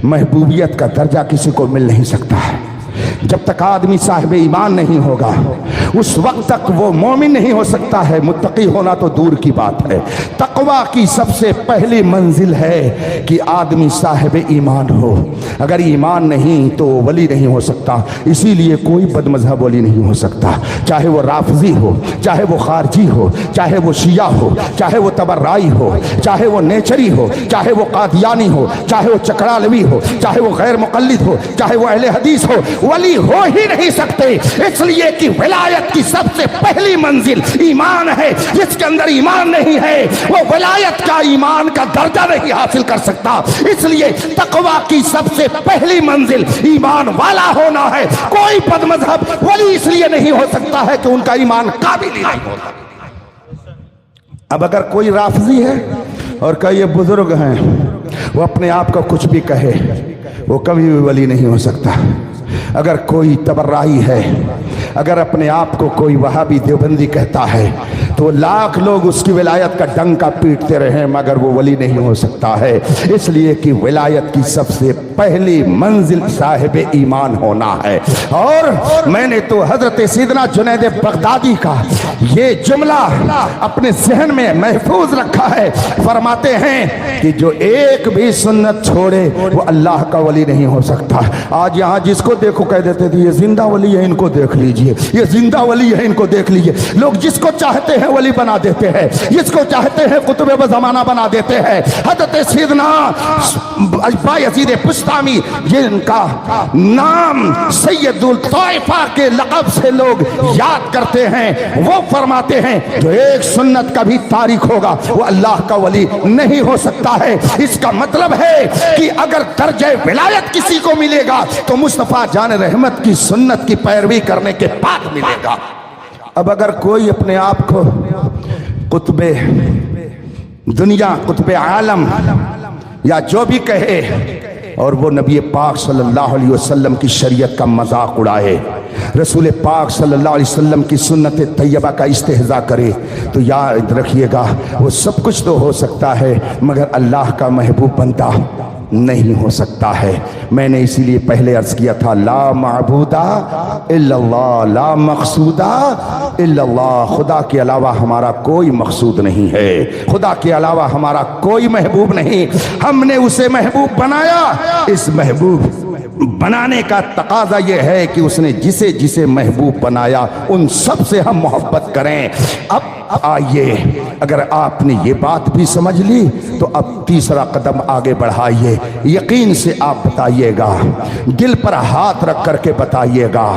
محبوبیت کا درجہ کسی کو مل نہیں سکتا ہے۔ جب تک آدمی صاحب ایمان نہیں ہوگا اس وقت تک وہ مومن نہیں ہو سکتا ہے، متقی ہونا تو دور کی بات ہے۔ تقویٰ کی سب سے پہلی منزل ہے کہ آدمی صاحب ایمان ہو، اگر ایمان نہیں تو ولی نہیں ہو سکتا۔ اسی لیے کوئی بد مذہب ولی نہیں ہو سکتا، چاہے وہ رافضی ہو، چاہے وہ خارجی ہو، چاہے وہ شیعہ ہو، چاہے وہ تبرعی ہو، چاہے وہ نیچری ہو، چاہے وہ قادیانی ہو، چاہے وہ چکرالوی ہو، چاہے وہ غیر مقلد ہو، چاہے وہ اہل حدیث ہو، ولی ہو ہی نہیں سکتے، اس لیے کہ ولایت کی سب سے پہلی منزل ایمان ہے۔ جس کے اندر ایمان نہیں ہے وہ ولایت کا، ایمان کا درجہ نہیں حاصل کر سکتا۔ اس لیے تقویٰ کی سب سے پہلی منزل ایمان والا ہونا ہے۔ کوئی بد مذہب ولی اس لیے نہیں ہو سکتا ہے کہ ان کا ایمان قابل ہی نہیں ہوتا۔ اب اگر کوئی رافضی ہے اور کئی بزرگ ہیں، وہ اپنے آپ کو کچھ بھی کہے، وہ کبھی بھی ولی نہیں ہو سکتا۔ اگر کوئی تبرعی ہے، اگر اپنے آپ کو کوئی وہابی دیوبندی کہتا ہے تو لاکھ لوگ اس کی ولایت کا ڈنکا پیٹتے رہیں مگر وہ ولی نہیں ہو سکتا ہے، اس لیے کہ ولایت کی سب سے پہلی منزل صاحب ایمان ہونا ہے۔ اور میں نے تو حضرت سیدنا جنید بغدادی کا یہ جملہ اپنے ذہن میں محفوظ رکھا ہے، فرماتے ہیں کہ جو ایک بھی سنت چھوڑے وہ اللہ کا ولی نہیں ہو سکتا۔ آج یہاں جس کو دیکھو کہہ دیتے تھے یہ زندہ ولی ہے، ان کو دیکھ لیجئے، یہ زندہ ولی ہے، ان کو دیکھ لیجئے۔ لوگ جس کو چاہتے ہیں ولی بنا دیتے ہیں، جس کو چاہتے ہیں قطب زمانہ بنا دیتے ہیں۔ حضرت سیدنا بایزید بسطامی جن کا نام سید الطائفہ کے لقب سے لوگ یاد کرتے ہیں، وہ فرماتے ہیں جو ایک سنت کا بھی تاریخ ہوگا وہ اللہ کا ولی نہیں ہو سکتا ہے۔ اس کا مطلب ہے کہ اگر درجہ ولایت کسی کو ملے گا تو مصطفیٰ جان رحمت کی سنت کی پیروی کرنے کے بعد ملے گا۔ اب اگر کوئی اپنے آپ کو قطب دنیا، قطب عالم یا جو بھی کہے اور وہ نبی پاک صلی اللہ علیہ وسلم کی شریعت کا مذاق اڑائے، رسول پاک صلی اللہ علیہ وسلم کی سنت طیبہ کا استہزاء کرے، تو یاد رکھیے گا وہ سب کچھ تو ہو سکتا ہے مگر اللہ کا محبوب بنتا نہیں ہو سکتا ہے۔ میں نے اسی لیے پہلے عرض کیا تھا لا معبود الا اللہ، لا مقصود الا اللہ۔ خدا کے علاوہ ہمارا کوئی مقصود نہیں ہے، خدا کے علاوہ ہمارا کوئی محبوب نہیں۔ ہم نے اسے محبوب بنایا، اس محبوب بنانے کا تقاضا یہ ہے کہ اس نے جسے جسے محبوب بنایا ان سب سے ہم محبت کریں۔ اب آئیے، اگر آپ نے یہ بات بھی سمجھ لی تو اب تیسرا قدم آگے بڑھائیے، یقین سے آپ بتائیے گا، دل پر ہاتھ رکھ کر کے بتائیے گا،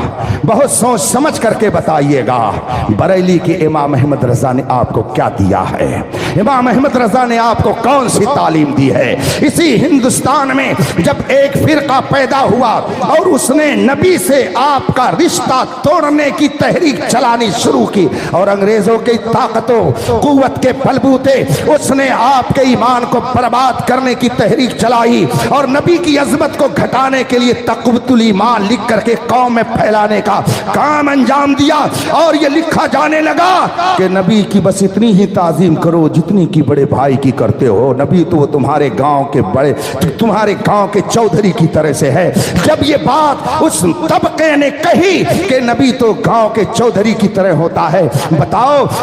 بہت سوچ سمجھ کر کے بتائیے گا، بریلی کے امام احمد رضا نے آپ کو کیا دیا ہے؟ امام احمد رضا نے آپ کو کون سی تعلیم دی ہے؟ اسی ہندوستان میں جب ایک فرقہ پیدا ہوا اور اس نے نبی سے آپ کا رشتہ توڑنے کی تحریک چلانی شروع کی اور انگریزوں کی طاقت و قوت کے بلبوتے اس نے آپ کے ایمان کو برباد کرنے کی تحریک چلائی اور نبی کی عظمت کو گھٹانے کے لیے تقویۃ الایمان لکھ کر کے قوم میں پھیلانے کا کام انجام دیا، اور یہ لکھا جانے لگا کہ نبی کی بس اتنی ہی تعظیم کرو جتنی کی بڑے بھائی کی کرتے ہو، نبی تو وہ تمہارے گاؤں کے بڑے، تمہارے گاؤں کے چودھری کی طرح سے ہے۔ جب یہ بات اس طبقے نے کہی کہ نبی تو گاؤں کے چودھری کی طرح ہوتا ہے، بتاؤ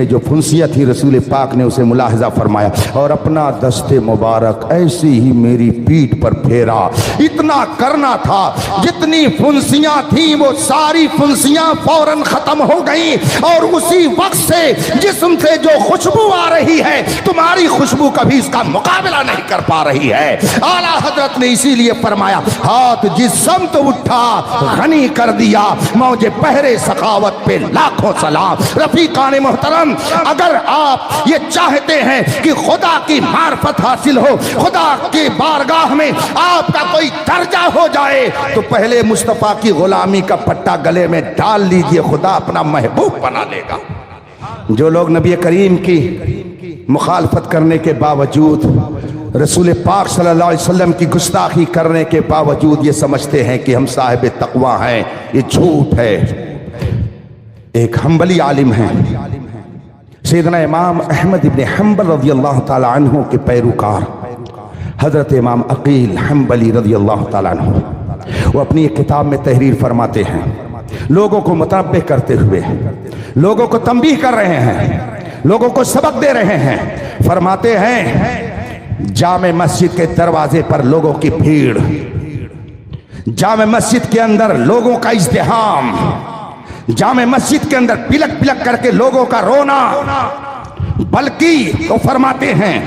میں جو پھنسیت تھی رسول پاک نے اسے ملاحظہ فرمایا اور اپنا دست مبارک ایسی ہی میری پیٹھ پر پھیرا. اتنا کرنا تھا جتنی پھنسیاں تھیں وہ ساری پھنسیاں فوراً ختم ہو گئیں اور اسی وقت سے جسم سے جو خوشبو آ رہی ہے تمہاری خوشبو کبھی اس کا مقابلہ نہیں کر پا رہی ہے. اعلیٰ حضرت نے اسی لیے فرمایا ہاتھ جس سمت اٹھا غنی کر دیا موج پہرے سخاوت پہ لاکھوں سلام. رفیقان محترم اگر آپ یہ چاہتے ہیں کہ خدا کی معرفت حاصل ہو, خدا کی بارگاہ میں آپ کا کوئی درجہ ہو جائے تو پہلے مصطفیٰ کی غلامی کا پٹا گلے میں ڈال لیجئے, خدا اپنا محبوب بنا لے گا. جو لوگ نبی کریم کی مخالفت کرنے کے باوجود رسول پاک صلی اللہ علیہ وسلم کی گستاخی کرنے کے باوجود یہ سمجھتے ہیں کہ ہم صاحب تقویٰ ہیں, یہ جھوٹ ہے. ایک حنبلی عالم ہیں سیدنا امام احمد ابن حنبل رضی اللہ تعالی عنہ کے پیروکار حضرت امام عقیل حنبلی رضی اللہ تعالی عنہ, وہ اپنی ایک کتاب میں تحریر فرماتے ہیں, لوگوں کو متنبہ کرتے ہوئے, لوگوں کو تنبیہ کر رہے ہیں, لوگوں کو سبق دے رہے ہیں. فرماتے ہیں جامع مسجد کے دروازے پر لوگوں کی بھیڑ, جامع مسجد کے اندر لوگوں کا ازدحام, جامع مسجد کے اندر پلک پلک کر کے لوگوں کا رونا, بلکہ تو فرماتے ہیں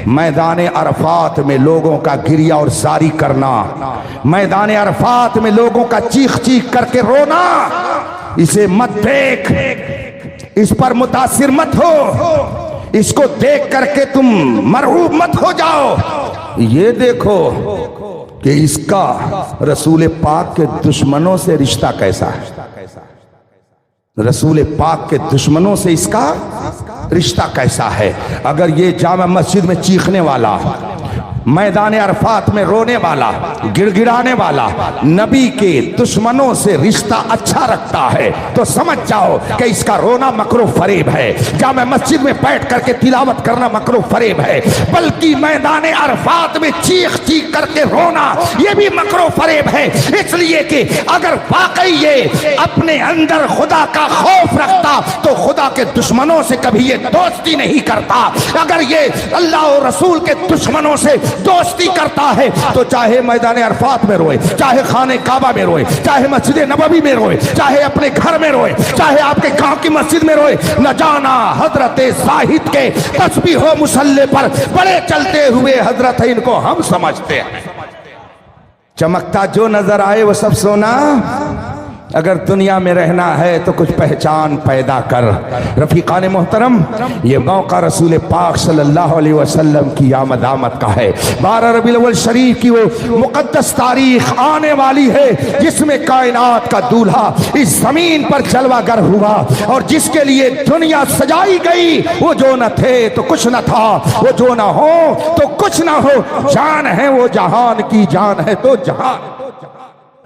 میدان عرفات میں لوگوں کا گریہ اور زاری کرنا, میدان عرفات میں لوگوں کا چیخ چیخ کر کے رونا, اسے مت دیکھ, اس پر متاثر مت ہو, اس کو دیکھ کر کے تم مرعوب مت ہو جاؤ. یہ دیکھو کہ اس کا رسول پاک کے دشمنوں سے رشتہ کیسا ہے, رسول پاک کے دشمنوں سے اس کا رشتہ کیسا ہے. اگر یہ جامع مسجد میں چیخنے والا, میدان عرفات میں رونے والا, گڑ گڑانے والا نبی کے دشمنوں سے رشتہ اچھا رکھتا ہے تو سمجھ جاؤ کہ اس کا رونا مکر و فریب ہے. جامع مسجد میں بیٹھ کر کے تلاوت کرنا مکر و فریب ہے, بلکہ میدان عرفات میں چیخ چیخ کر کے رونا یہ بھی مکر و فریب ہے. اس لیے کہ اگر واقعی یہ اپنے اندر خدا کا خوف رکھتا تو خدا کے دشمنوں سے کبھی یہ دوستی نہیں کرتا. اگر یہ اللہ اور رسول کے دشمنوں سے دوستی کرتا ہے تو چاہے میدان عرفات میں روئے, چاہے خانہ کعبہ میں روئے, چاہے مسجد نبوی میں روئے, چاہے اپنے گھر میں روئے, چاہے آپ کے گاؤں کی مسجد میں روئے. نہ جانا حضرت زاہد کے تسبیح و مصلی پر بڑے چلتے ہوئے حضرت ان کو ہم سمجھتے ہیں. چمکتا جو نظر آئے وہ سب سونا, اگر دنیا میں رہنا ہے تو کچھ پہچان پیدا کر. رفیقان محترم یہ موقع رسول پاک صلی اللہ علیہ وسلم کی آمد کا ہے. 12 ربیع الاول شریف کی وہ مقدس تاریخ آنے والی ہے جس میں کائنات کا دولہا اس زمین پر جلوہ گر ہوا اور جس کے لیے دنیا سجائی گئی. وہ جو نہ تھے تو کچھ نہ تھا, وہ جو نہ ہو تو کچھ نہ ہو, جان ہے وہ جہان کی جان ہے تو جہان.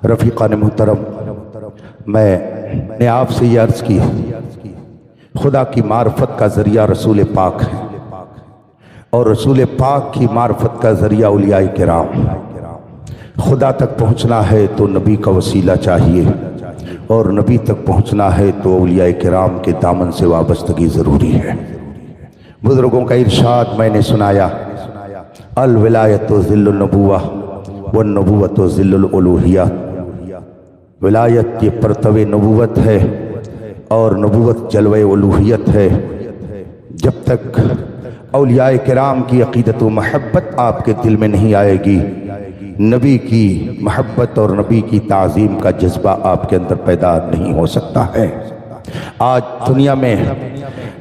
رفیقان محترم میں نے آپ سے یہ عرض کی خدا کی معرفت کا ذریعہ رسول پاک ہے اور رسول پاک کی معرفت کا ذریعہ اولیاء کرام. خدا تک پہنچنا ہے تو نبی کا وسیلہ چاہیے اور نبی تک پہنچنا ہے تو اولیاء کرام کے دامن سے وابستگی ضروری ہے. بزرگوں کا ارشاد میں نے سنایا, الولایت ذل النبوہ والنبوۃ ذل الالوہیہ. ولایت یہ پرتو نبوت ہے اور نبوت جلوہ الوہیت ہے. جب تک اولیاء کرام کی عقیدت و محبت آپ کے دل میں نہیں آئے گی, نبی کی محبت اور نبی کی تعظیم کا جذبہ آپ کے اندر پیدا نہیں ہو سکتا ہے. آج دنیا میں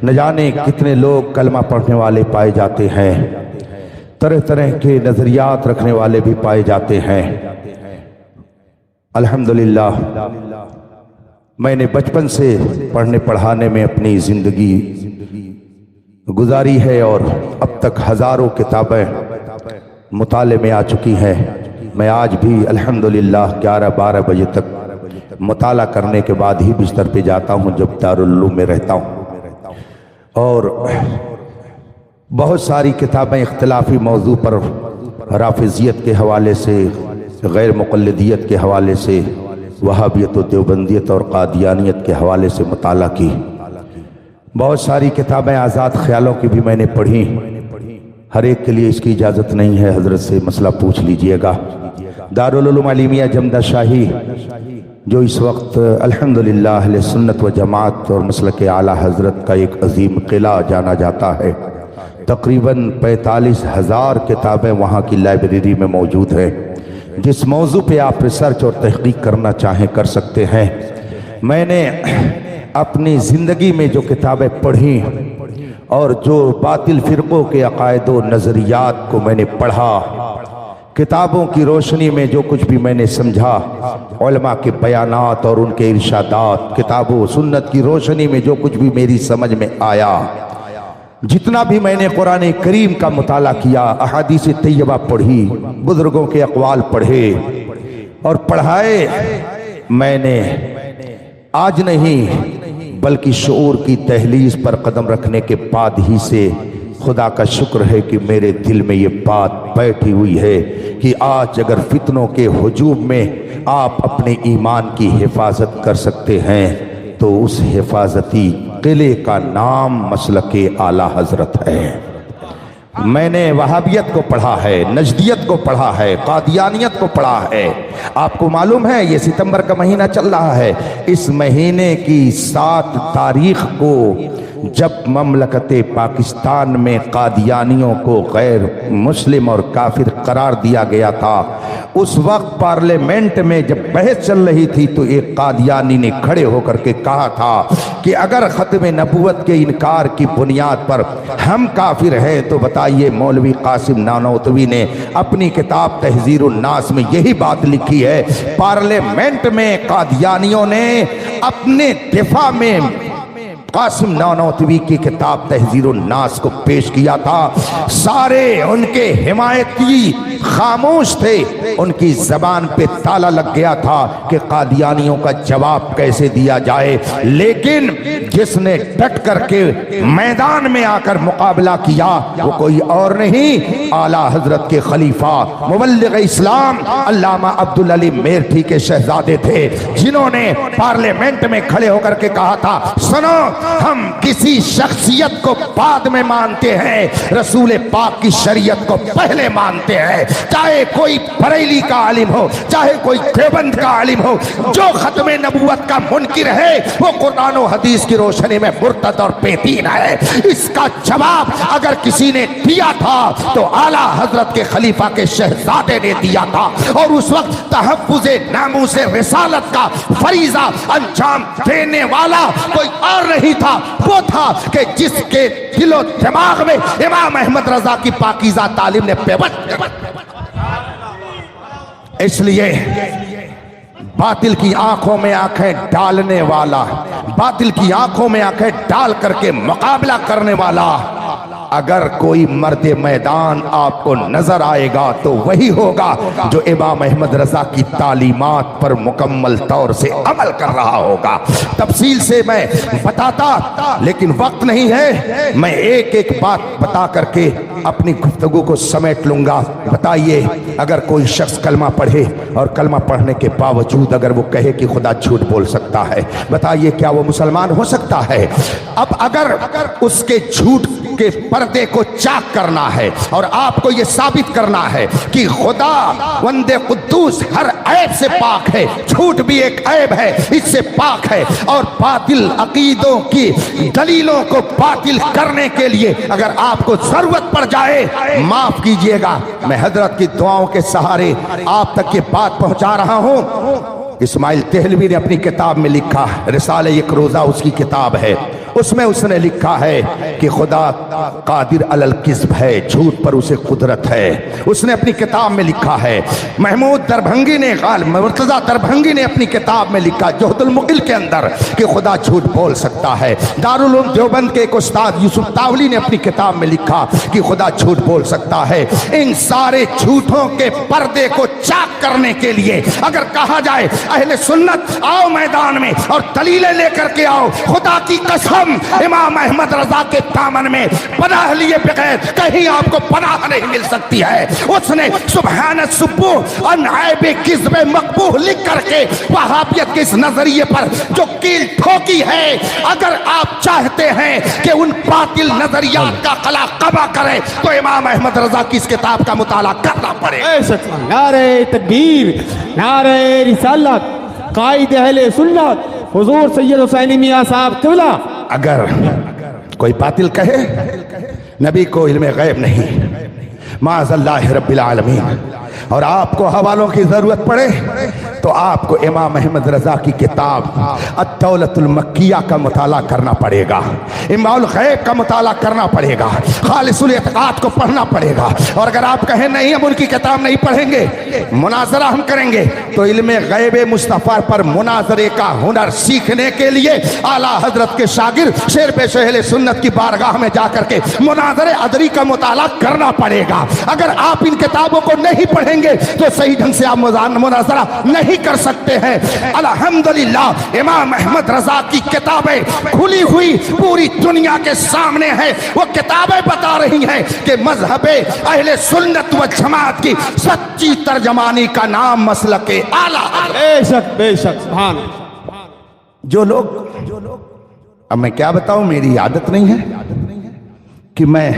نہ جانے کتنے لوگ کلمہ پڑھنے والے پائے جاتے ہیں, طرح طرح کے نظریات رکھنے والے بھی پائے جاتے ہیں. الحمدللہ میں نے بچپن سے پڑھنے پڑھانے میں اپنی زندگی گزاری ہے اور اب تک ہزاروں کتابیں مطالعے میں آ چکی ہیں. میں آج بھی الحمدللہ 11-12 بجے تک مطالعہ کرنے کے بعد ہی بستر پہ جاتا ہوں جب دارالعلوم میں رہتا ہوں. اور بہت ساری کتابیں اختلافی موضوع پر رافضیت کے حوالے سے, غیر مقلدیت کے حوالے سے, وہابیت و دیوبندیت اور قادیانیت کے حوالے سے مطالعہ کی. بہت ساری کتابیں آزاد خیالوں کی بھی میں نے پڑھی، ہر ایک کے لیے اس کی اجازت نہیں ہے، حضرت سے مسئلہ پوچھ لیجئے گا۔ دارالعلوم علیمیہ جمدہ شاہی جو اس وقت الحمدللہ اہل سنت و جماعت اور مسلک اعلیٰ حضرت کا ایک عظیم قلعہ جانا جاتا ہے، تقریباً 45,000 کتابیں وہاں کی لائبریری میں موجود ہیں۔ جس موضوع پہ آپ ریسرچ اور تحقیق کرنا چاہیں کر سکتے ہیں۔ میں نے اپنی زندگی میں جو کتابیں پڑھی اور جو باطل فرقوں کے عقائد و نظریات کو میں نے پڑھا، کتابوں کی روشنی میں جو کچھ بھی میں نے سمجھا، علماء کے بیانات اور ان کے ارشادات، کتاب و سنت کی روشنی میں جو کچھ بھی میری سمجھ میں آیا، جتنا بھی میں نے قرآن کریم کا مطالعہ کیا، احادیث طیبہ پڑھی، بزرگوں کے اقوال پڑھے اور پڑھائے، میں نے آج نہیں بلکہ شعور کی دہلیز پر قدم رکھنے کے بعد ہی سے خدا کا شکر ہے کہ میرے دل میں یہ بات بیٹھی ہوئی ہے کہ آج اگر فتنوں کے ہجوم میں آپ اپنے ایمان کی حفاظت کر سکتے ہیں تو اس حفاظتی قلعے کا نام مسلک اعلیٰ حضرت ہے۔ میں نے وہابیت کو پڑھا ہے، نجدیت کو پڑھا ہے، قادیانیت کو پڑھا ہے۔ آپ کو معلوم ہے یہ ستمبر کا مہینہ چل رہا ہے، اس مہینے کی 7 تاریخ کو جب مملکت پاکستان میں قادیانیوں کو غیر مسلم اور کافر قرار دیا گیا تھا، اس وقت پارلیمنٹ میں جب بحث چل رہی تھی تو ایک قادیانی نے کھڑے ہو کر کے کہا تھا کہ اگر ختم نبوت کے انکار کی بنیاد پر ہم کافر ہیں تو بتائیے، مولوی قاسم نانوتوی نے اپنی کتاب تحذیر الناس میں یہی بات لکھی ہے۔ پارلیمنٹ میں قادیانیوں نے اپنے دفاع میں قاسم نانوتوی کی کتاب تحذیر الناس کو پیش کیا تھا، سارے ان کے حمایتی خاموش تھے، ان کی زبان پہ تالا لگ گیا تھا کہ قادیانیوں کا جواب کیسے دیا جائے، لیکن جس نے ڈٹ کر کے میدان میں آ کر مقابلہ کیا وہ کوئی اور نہیں، اعلیٰ حضرت کے خلیفہ مبلغ اسلام علامہ عبدالعلی میرٹھی کے شہزادے تھے، جنہوں نے پارلیمنٹ میں کھڑے ہو کر کے کہا تھا، سنو، ہم کسی شخصیت کو بعد میں مانتے ہیں، رسول پاک کی شریعت کو پہلے مانتے ہیں، چاہے کوئی بریلی کا عالم ہو، چاہے کوئی دیوبند کا عالم ہو، جو ختم نبوت کا منکر ہے وہ قرآن و حدیث کی روشنی میں مرتد اور بے دین ہے۔ اس کا جواب اگر کسی نے دیا تھا تو اعلیٰ حضرت کے خلیفہ کے شہزادے نے دیا تھا، اور اس وقت تحفظ ناموس رسالت کا فریضہ انجام دینے والا کوئی اور نہیں تھا، وہ تھا کہ جس کے دل و دماغ میں امام احمد رضا کی پاکیزہ تعلیم نے پیوست۔ اس لیے باطل کی آنکھوں میں آنکھیں ڈالنے والا، باطل کی آنکھوں میں آنکھیں ڈال کر کے مقابلہ کرنے والا اگر کوئی مرد میدان آپ کو نظر آئے گا تو وہی ہوگا جو امام احمد رضا کی تعلیمات پر مکمل طور سے عمل کر رہا ہوگا۔ تفصیل سے میں بتاتا لیکن وقت نہیں ہے، میں ایک ایک بات بتا کر کے اپنی گفتگو کو سمیٹ لوں گا۔ بتائیے، اگر کوئی شخص کلمہ پڑھے اور کلمہ پڑھنے کے باوجود اگر وہ کہے کہ خدا جھوٹ بول سکتا ہے، بتائیے کیا وہ مسلمان ہو سکتا ہے؟ اب اگر اس کے جھوٹ کے پردے کو چاک کرنا ہے اور آپ کو یہ ثابت کرنا ہے کہ خدا وند قدوس ہر عیب سے پاک ہے، جھوٹ بھی ایک عیب ہے، اس سے پاک ہے، اور باطل عقیدوں کی دلیلوں کو باطل کرنے کے لیے اگر آپ کو ضرورت پڑ جائے، معاف کیجئے گا، میں حضرت کی دعاؤں کے سہارے آپ تک یہ بات پہنچا رہا ہوں۔ اسماعیل تہلوی نے اپنی کتاب میں لکھا، رسالہ یک روزہ اس کی کتاب ہے، اس میں اس نے لکھا ہے کہ خدا قادر علی الکذب ہے، جھوٹ پر اسے قدرت ہے۔ اس نے اپنی کتاب میں لکھا ہے، محمود دربھنگی نے، مرتضی دربھنگی نے اپنی کتاب میں لکھا جہد المقل کے اندر کہ خدا جھوٹ بول سکتا ہے۔ دارالعلوم دیوبند کے ایک استاد یوسف تاولی نے اپنی کتاب میں لکھا کہ خدا جھوٹ بول سکتا ہے۔ ان سارے جھوٹوں کے پردے کو چاک کرنے کے لیے اگر کہا جائے اہل سنت آؤ میدان میں اور دلیلیں لے کر کے آؤ، خدا کی قسم ہم امام احمد رضا کے دامن میں پناہ لیے بغیر کہیں آپ کو پناہ نہیں مل سکتی ہے۔ اس نے سبحان السبوح ان عیب کذب مقبوح لکھ کر کے وہابیت کے اس نظریے پر جو کیل ٹھوکی ہے، اگر آپ چاہتے ہیں کہ ان باطل نظریات کا خلا قبا کریں تو امام احمد رضا کی اس کتاب کا مطالعہ کرنا پڑے۔ نعرہ تکبیر، نعرہ رسالت، قائد اہل سنت حضور سید حسین میاں صاحب قبلہ۔ اگر کوئی باطل کہے نبی کو علم غیب نہیں، معاذ اللہ رب العالمین، اور آپ کو حوالوں کی ضرورت پڑے تو آپ کو امام احمد رضا کی کتاب الدولۃ المکیہ کا مطالعہ کرنا پڑے گا، علم الغیب کا مطالعہ کرنا پڑے گا، خالص الاعتقاد کو پڑھنا پڑے گا۔ اور اگر آپ کہیں نہیں ہم ان کی کتاب نہیں پڑھیں گے، مناظرہ ہم کریں گے، تو علم غیب مصطفیٰ پر مناظرے کا ہنر سیکھنے کے لیے اعلیٰ حضرت کے شاگرد شیر پیش اہل سنت کی بارگاہ میں جا کر کے مناظر ادری کا مطالعہ کرنا پڑے گا۔ اگر آپ ان کتابوں کو نہیں پڑھیں گے تو صحیح ڈھنگ سے آپ مناظرہ نہیں کر سکتے ہیں۔ الحمدللہ امام احمد رضا کی کتابیں کھلی ہوئی پوری دنیا کے سامنے ہیں۔ وہ کتابیں بتا رہی ہیں کہ مذہب اہل سنت و جماعت کی سچی ترجمانی کا نام مسلک اعلیٰ۔ بے شک بے شک، سبحان۔ جو لوگ، اب میں کیا بتاؤں، میری عادت نہیں ہے کہ میں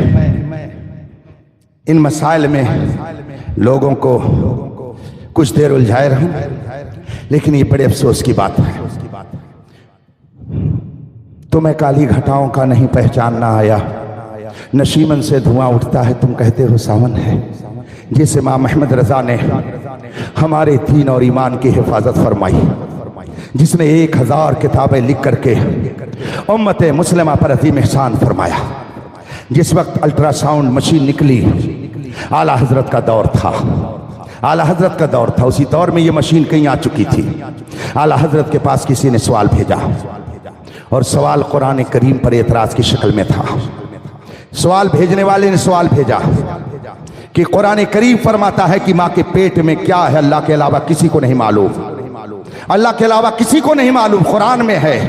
ان مسائل میں لوگوں کو کچھ دیر الجھائے رہوں، لیکن یہ بڑے افسوس کی بات ہے۔ تمہیں کالی گھٹاؤں کا نہیں پہچاننا آیا، نشیمن سے دھواں اٹھتا ہے تم کہتے ہو ساون ہے۔ جس امام احمد رضا نے ہمارے دین اور ایمان کی حفاظت فرمائی، جس نے 1000 کتابیں لکھ کر کے امت مسلمہ پر عظیم احسان فرمایا، جس وقت الٹرا ساؤنڈ مشین نکلی اعلیٰ حضرت کا دور تھا، اعلیٰ حضرت کا دور تھا، اسی دور میں یہ مشین کہیں آ چکی تھی۔ اعلیٰ حضرت کے پاس کسی نے سوال بھیجا اور سوال قرآن کریم پر اعتراض کی شکل میں تھا۔ سوال بھیجنے والے نے سوال بھیجا کہ قرآن کریم فرماتا ہے کہ ماں کے پیٹ میں کیا ہے اللہ کے علاوہ کسی کو نہیں معلوم، اللہ کے علاوہ کسی کو نہیں معلوم، قرآن میں ہے،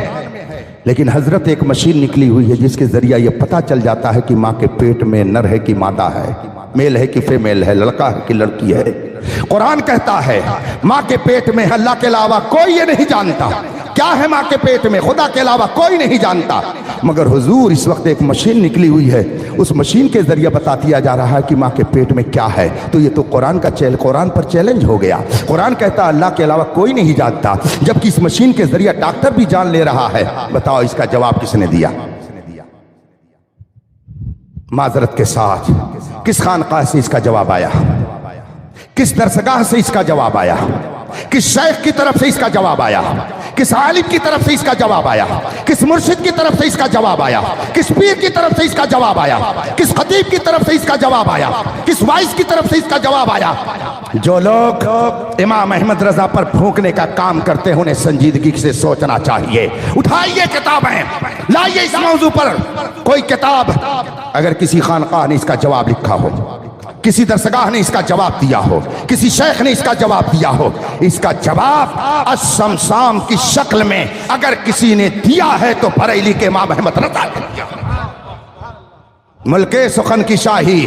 لیکن حضرت ایک مشین نکلی ہوئی ہے جس کے ذریعہ یہ پتہ چل جاتا ہے کہ ماں کے پیٹ میں نر ہے کہ مادہ ہے، میل ہے کہ فیمیل ہے، لڑکا ہے کہ لڑکی ہے۔ قرآن کہتا ہے ماں کے پیٹ میں اللہ کے علاوہ کوئی یہ نہیں جانتا کیا ہے، ماں کے پیٹ میں خدا کے علاوہ کوئی نہیں جانتا، مگر حضور اس وقت ایک مشین نکلی ہوئی ہے، اس مشین کے ذریعہ بتا دیا جا رہا ہے کہ ماں کے پیٹ میں کیا ہے۔ تو یہ تو قرآن کا قرآن پر چیلنج ہو گیا۔ قرآن کہتا ہے اللہ کے علاوہ کوئی نہیں جانتا، جبکہ اس مشین کے ذریعہ ڈاکٹر بھی جان لے رہا ہے۔ بتاؤ اس کا جواب کس نے دیا؟ معذرت کے ساتھ کس خانقاہ سے اس کا جواب آیا؟ کس درسگاہ سے اس کا جواب آیا؟ کس شیخ کی طرف سے اس کا جواب آیا؟ کس عالم کی طرف سے اس کا جواب آیا؟ کس مرشد کی طرف سے اس کا جواب آیا؟ کس پیر کی طرف سے اس کا جواب آیا؟ کس خطیب کی طرف سے اس کا جواب آیا؟ کس وائس کی طرف سے اس کا جواب آیا؟ جو لوگ امام احمد رضا پر پھونکنے کا کام کرتے ہیں انہیں سنجیدگی سے سوچنا چاہیے۔ اٹھائیے کتابیں، لائیے اس موضوع پر کوئی کتاب، اگر کسی خانقاہ نے اس کا جواب لکھا ہو، کسی درسگاہ نے اس کا جواب دیا ہو، کسی شیخ نے اس کا جواب دیا ہو، اس کا جواب الشمسام کی شکل میں اگر کسی نے دیا ہے تو بریلی کے امام احمد رضا نے دیا۔ ملک سخن کی شاہی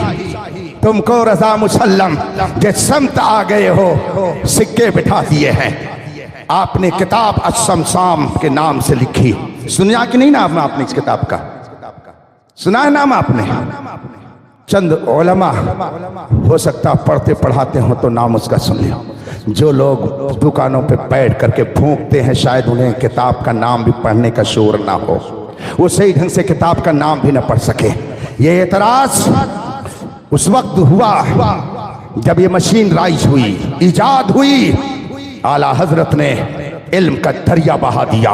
تم کو رضا مسلم، جس سمت آ گئے ہو سکے بٹھا دیے ہیں۔ آپ نے کتاب الشمسام کے نام سے لکھی، سنیا کہ نہیں نام آپ نے اس کتاب کا؟ سنا ہے نام آپ نے؟ چند علماء ہو سکتا پڑھتے پڑھاتے ہوں تو نام اس کا سن لیں۔ جو لوگ دکانوں پہ بیٹھ کر کے پھونکتے ہیں شاید انہیں کتاب کا نام بھی پڑھنے کا شعور نہ ہو، وہ صحیح ڈھنگ سے کتاب کا نام بھی نہ پڑھ سکے۔ یہ اعتراض اس وقت ہوا جب یہ مشین رائج ہوئی، ایجاد ہوئی، اعلیٰ حضرت نے علم کا دریا بہا دیا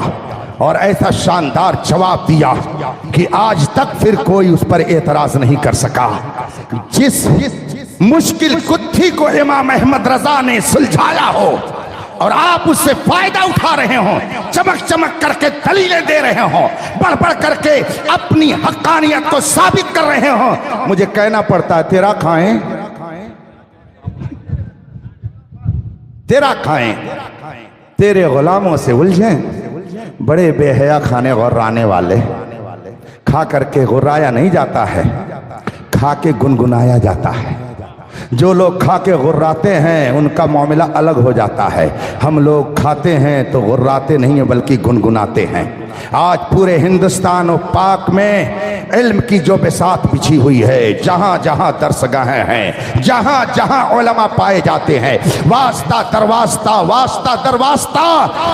اور ایسا شاندار جواب دیا کہ آج تک پھر کوئی اس پر اعتراض نہیں کر سکا۔ جس مشکل گتھی کو امام احمد رضا نے سلجھایا ہو اور آپ اس سے فائدہ اٹھا رہے ہوں، چمک چمک کر کے دلیلیں دے رہے ہوں، بڑھ بڑھ کر کے اپنی حقانیت کو ثابت کر رہے ہوں، مجھے کہنا پڑتا ہے تیرا کھائیں تیرا کھائیں، تیرے غلاموں سے الجھیں، بڑے بے حیا کھانے غرانے والے، کھا کر کے غرایا نہیں جاتا ہے، کھا کے گنگنایا جاتا ہے۔ جو لوگ کھا کے غراتے ہیں ان کا معاملہ الگ ہو جاتا ہے، ہم لوگ کھاتے ہیں تو غراتے نہیں ہیں بلکہ گنگناتے ہیں۔ آج پورے ہندوستان و پاک میں علم کی جو بساط بچھی ہوئی ہے، جہاں جہاں درسگاہیں ہیں، جہاں جہاں علماء پائے جاتے ہیں، واسطہ در واسطہ، واسطہ در واسطہ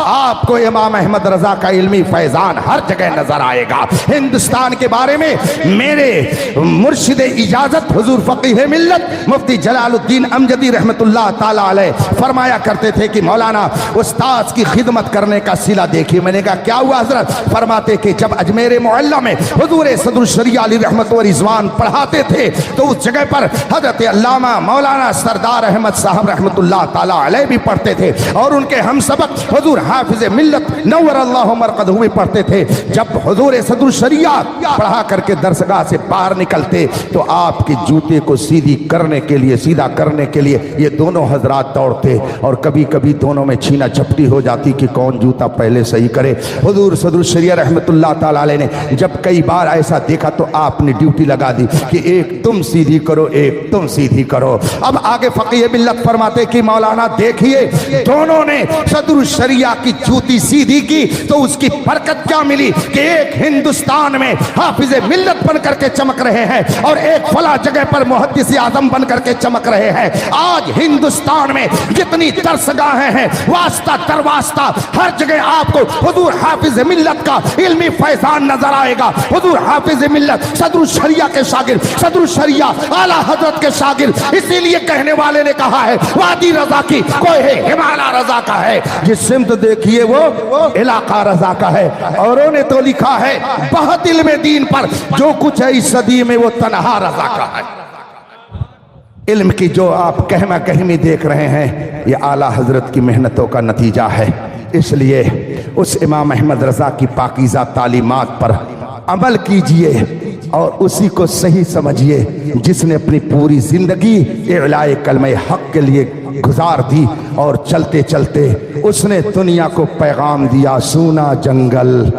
آپ کو امام احمد رضا کا علمی فیضان ہر جگہ نظر آئے گا۔ ہندوستان کے بارے میں میرے مرشد اجازت حضور فقیہ ملت مفتی جلال الدین امجدی رحمت اللہ تعالی علیہ فرمایا کرتے تھے کہ مولانا استاذ کی خدمت کرنے کا صلہ دیکھیے۔ میں نے کہا کیا ہوا حضرت؟ فرماتے کہ جب اجمیر معلیٰ میں حضور صدر الشریعہ علی رحمت و رضوان پڑھاتے تھے تو اس جگہ پر حضرت علامہ مولانا سردار احمد صاحب رحمت اللہ تعالی علیہ بھی پڑھتے تھے، اور ان کے ہم سبق حضور حافظ ملت نور اللہ مرقدہ بھی پڑھتے تھے۔ جب حضور صدر الشریعہ پڑھا کر کے درسگاہ سے باہر نکلتے تو آپ کے جوتے کو سیدھا کرنے کے لیے یہ دونوں حضرات دوڑتے، اور کبھی کبھی دونوں میں چھینا جھپٹی ہو جاتی کہ کون جوتا پہلے صحیح کرے۔ حضور صدر الشریعہ رحمت اللہ تعالی علیہ نے جب کئی بار ایسا دیکھا تو آپ نے ڈیوٹی لگا دی کہ ایک تم سیدھی کرو، ایک تم سیدھی کرو۔ اب آگے فقیہ ملت فرماتے کہ مولانا دیکھیے دونوں نے صدر الشریعہ کی جوتی سیدھی کی تو اس کی برکت کیا ملی کہ ایک ہندوستان میں حافظ ملت بن کر کے چمک رہے ہیں اور ایک فلاں جگہ پر محدث اعظم بن کر کے چمک رہے ہیں۔ آج ہندوستان میں جتنی درسگاہیں ہیں واسطہ در واسطہ ہر جگہ آپ کو حضور حافظ ملت کا علمی فیضان نظر آئے گا۔ حضور حافظ ملت صدر الشریعہ کے شاگرد، صدر الشریعہ اعلیٰ حضرت کے شاگرد، اسی لیے کہنے والے نے کہا ہے وادی رضا کی کوئی ہے ہمالیہ رضا کا ہے، جس سمت دیکھیے وہ علاقہ رضا کا ہے۔ اوروں نے تو لکھا ہے بہت علم دین پر جو کچھ ہے اس صدی میں وہ تنہا رضا کا ہے۔ علم کی جو آپ کہما کہمی دیکھ رہے ہیں یہ اعلیٰ حضرت کی محنتوں کا نتیجہ ہے۔ اس لیے اس امام احمد رضا کی پاکیزہ تعلیمات پر عمل کیجئے اور اسی کو صحیح سمجھیے جس نے اپنی پوری زندگی اعلاء کلمہ حق کے لیے گزار دی، اور چلتے چلتے اس نے دنیا کو پیغام دیا، سونا جنگل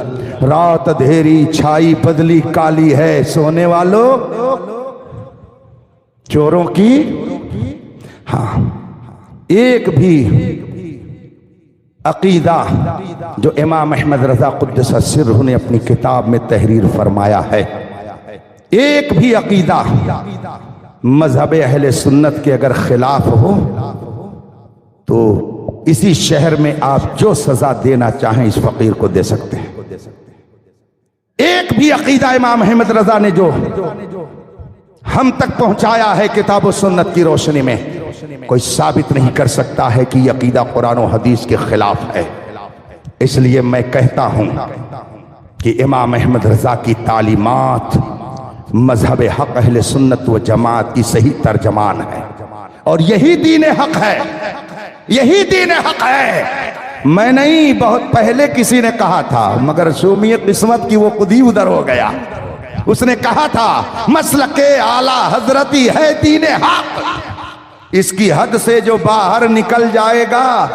رات اندھیری چھائی بدلی کالی ہے، سونے والوں چوروں کی ہاں ایک بھی عقیدہ جو امام احمد رضا قدس سرہ نے اپنی کتاب میں تحریر فرمایا ہے، ایک بھی عقیدہ مذہب اہل سنت کے اگر خلاف ہو تو اسی شہر میں آپ جو سزا دینا چاہیں اس فقیر کو دے سکتے ہیں۔ ایک بھی عقیدہ امام احمد رضا نے جو ہم تک پہنچایا ہے کتاب و سنت کی روشنی میں، کوئی ثابت نہیں کر سکتا ہے کہ یہ عقیدہ قرآن و حدیث کے خلاف ہے۔ اس لیے میں کہتا ہوں کہ امام احمد رضا کی تعلیمات مذہب حق اہل سنت و جماعت کی صحیح ترجمان ہے، اور یہی دین حق ہے، یہی دین حق ہے۔ میں نہیں، بہت پہلے کسی نے کہا تھا مگر شومی قسمت کی وہ خود ہی ادھر ہو گیا۔ اس نے کہا تھا مسلک اعلیٰ حضرتی ہے دین حق، اس کی حد سے جو باہر نکل جائے گا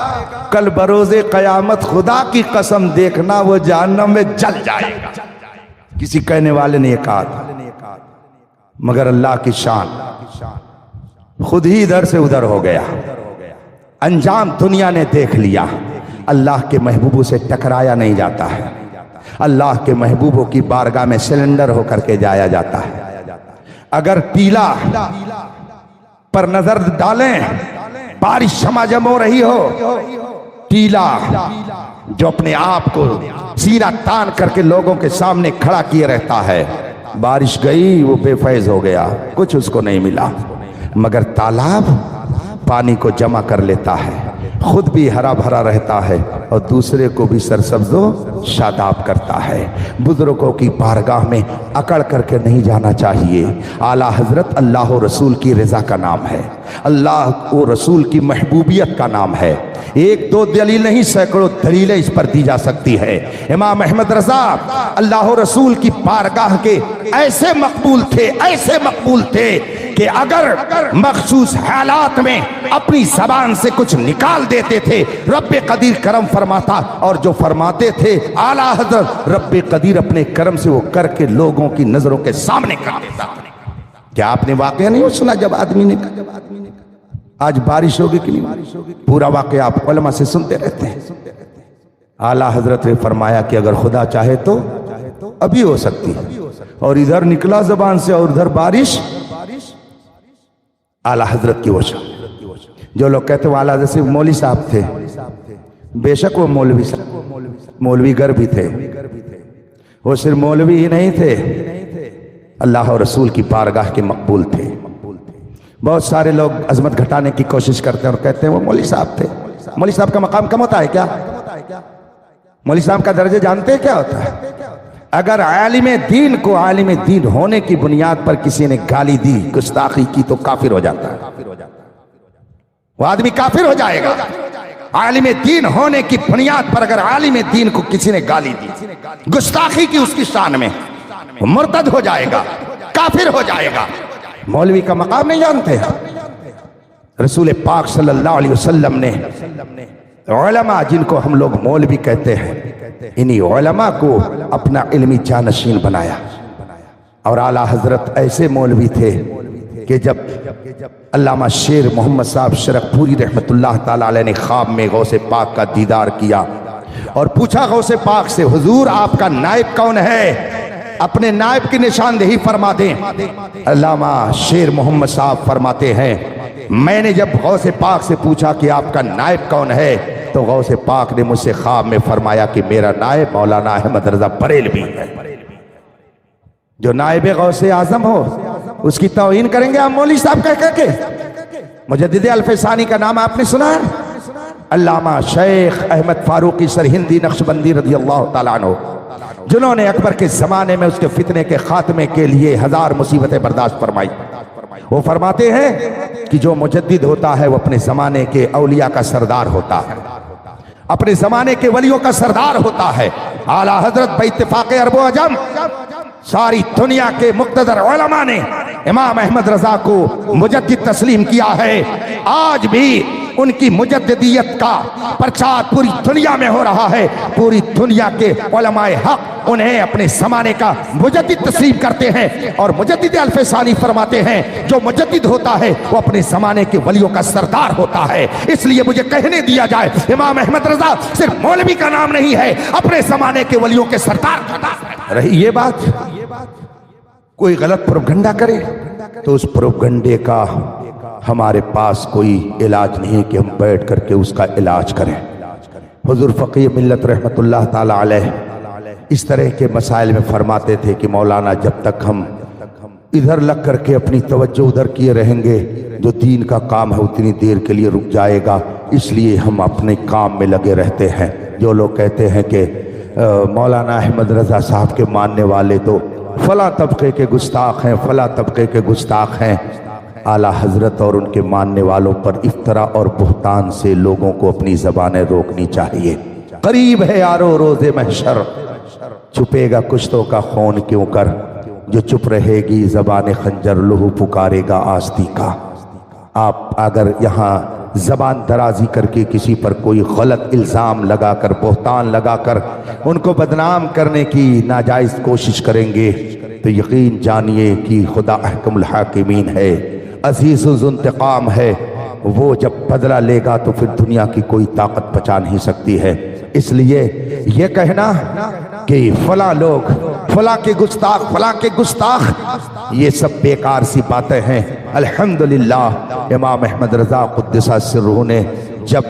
کل بروز قیامت خدا کی قسم دیکھنا وہ جہنم میں جل جائے گا۔ کسی کہنے والے نے یہ کہا تھا، مگر اللہ کی شان خود ہی ادھر سے ادھر ہو گیا، انجام دنیا نے دیکھ لیا۔ اللہ کے محبوبوں سے ٹکرایا نہیں جاتا ہے، اللہ کے محبوبوں کی بارگاہ میں سلنڈر ہو کر کے جایا جاتا ہے۔ اگر ٹیلا پر نظر ڈالیں، بارش جھماجھم ہو رہی ہو، ٹیلا جو اپنے آپ کو سینہ تان کر کے لوگوں کے سامنے کھڑا کیے رہتا ہے، بارش گئی وہ بے فیض ہو گیا، کچھ اس کو نہیں ملا۔ مگر تالاب پانی کو جمع کر لیتا ہے، خود بھی ہرا بھرا رہتا ہے اور دوسرے کو بھی سرسبز و شاداب کرتا ہے۔ بزرگوں کی بارگاہ میں اکڑ کر کے نہیں جانا چاہیے۔ اعلیٰ حضرت اللہ و رسول کی رضا کا نام ہے، اللہ و رسول کی محبوبیت کا نام ہے۔ ایک دو دلیل نہیں، سینکڑوں دلیلیں اس پر دی جا سکتی ہے۔ امام احمد رضا اللہ و رسول کی بارگاہ کے ایسے مقبول تھے، ایسے مقبول تھے کہ اگر مخصوص حالات میں اپنی زبان سے کچھ نکال دیتے تھے رب قدیر کرم فرماتا، اور جو فرماتے تھے اعلیٰ حضرت رب قدیر اپنے کرم سے وہ کر کے لوگوں کی نظروں کے سامنے کر دیتا۔ کیا آپ نے واقعہ نہیں سنا جب آدمی نے آج بارش ہوگی کہ نہیں؟ پورا واقعہ آپ علماء سے سنتے رہتے ہیں۔ اعلیٰ حضرت نے فرمایا کہ اگر خدا چاہے تو ابھی ہو سکتی ہے، اور ادھر نکلا زبان سے اور ادھر بارش۔ اعلیٰ حضرت کی وجہ جو لوگ کہتے ہیں اعلیٰ حضرت صرف مولوی صاحب تھے، بے شک وہ مولوی گر بھی تھے، وہ صرف مولوی ہی نہیں تھے، اللہ اور رسول کی بارگاہ کے مقبول تھے۔ بہت سارے لوگ عظمت گھٹانے کی کوشش کرتے ہیں اور کہتے ہیں وہ مولوی صاحب تھے۔ مولوی صاحب کا مقام کم ہوتا ہے کیا؟ مولوی صاحب کا درجہ جانتے ہیں کیا ہوتا ہے؟ اگر عالم دین کو عالم دین ہونے کی بنیاد پر کسی نے گالی دی، گستاخی کی، تو کافر ہو جاتا ہے، وہ آدمی کافر ہو جائے گا۔ عالم دین ہونے کی بنیاد پر اگر عالم دین کو کسی نے گالی دی، گستاخی کی اس کی شان میں، وہ مرتد ہو جائے گا، کافر ہو جائے گا۔ مولوی کا مقام نہیں جانتے ہیں؟ رسول پاک صلی اللہ علیہ وسلم نے علماء جن کو ہم لوگ مولوی کہتے ہیں، انہی علماء کو اپنا علمی جانشین بنایا، اور اعلیٰ حضرت ایسے مولوی تھے کہ جب علامہ شیر محمد صاحب شرف پوری رحمت اللہ تعالی علیہ نے خواب میں غوث پاک کا دیدار کیا اور پوچھا غوث پاک سے، حضور آپ کا نائب کون ہے؟ اپنے نائب کی نشاندہی فرما دیں۔ علامہ شیر محمد صاحب فرماتے ہیں میں نے جب غوث پاک سے پوچھا کہ آپ کا نائب کون ہے تو غوث پاک نے مجھ سے خواب میں فرمایا کہ میرا نائب مولانا احمد رضا بریلوی ہے۔ جو نائب غوث اعظم ہو اس کی توہین کریں گے آپ مولوی صاحب کہہ کے؟ مجدد الفسانی کا نام آپ نے سنا ہے؟ علامہ شیخ احمد فاروقی سرہندی نقشبندی رضی اللہ تعالیٰ عنہ، جنہوں نے اکبر کے زمانے میں اس کے فتنے کے خاتمے کے لیے ہزار مصیبتیں برداشت فرمائی، وہ فرماتے ہیں کہ جو مجدد ہوتا ہے وہ اپنے زمانے کے اولیاء کا سردار ہوتا ہے، اپنے زمانے کے ولیوں کا سردار ہوتا ہے۔ اعلیٰ حضرت باتفاق عرب و عجم ساری دنیا کے مقتدر علماء نے امام احمد رضا کو مجدد تسلیم کیا ہے۔ آج بھی ان کی مجددیت کا پرچار پوری دنیا میں ہو رہا ہے، پوری دنیا کے علماء حق انہیں اپنے زمانے کا مجدد تسلیم کرتے ہیں، اور مجدد الفسانی فرماتے ہیں جو مجدد ہوتا ہے وہ اپنے زمانے کے ولیوں کا سردار ہوتا ہے۔ اس لیے مجھے کہنے دیا جائے امام احمد رضا صرف مولوی کا نام نہیں ہے، اپنے زمانے کے ولیوں کے سردار کا نام ہے۔ رہی یہ بات کوئی غلط پروپگنڈا کرے تو اس پروپگنڈے کا ہمارے پاس کوئی علاج نہیں کہ ہم بیٹھ کر کے اس کا علاج کریں۔ حضور فقیہ ملت رحمت اللہ تعالی علیہ اس طرح کے مسائل میں فرماتے تھے کہ مولانا جب تک ہم ادھر لگ کر کے اپنی توجہ ادھر کیے رہیں گے جو دین کا کام ہے اتنی دیر کے لیے رک جائے گا، اس لیے ہم اپنے کام میں لگے رہتے ہیں۔ جو لوگ کہتے ہیں کہ مولانا احمد رضا صاحب کے ماننے والے تو فلاں طبقے کے گستاخ ہیں، فلاں طبقے کے گستاخ ہیں، اعلیٰ حضرت اور ان کے ماننے والوں پر افطرا اور بہتان سے لوگوں کو اپنی زبانیں روکنی چاہیے۔ قریب ہے یارو روز محشر، چھپے گا کشتوں کا خون کیوں کر، جو چپ رہے گی زبان خنجر لہو پکارے گا آستی کا۔ آپ اگر یہاں زبان درازی کر کے کسی پر کوئی غلط الزام لگا کر، بہتان لگا کر ان کو بدنام کرنے کی ناجائز کوشش کریں گے تو یقین جانیے کہ خدا احکم الحاکمین ہے، عزیز ذو انتقام ہے، وہ جب بدلہ لے گا تو پھر دنیا کی کوئی طاقت بچا نہیں سکتی ہے۔ اس لیے یہ کہنا کہ فلاں لوگ فلاں کے گستاخ فلاں کے گستاخ، یہ سب بیکار سی باتیں ہیں۔ الحمدللہ امام احمد رضا قدس سرہ نے جب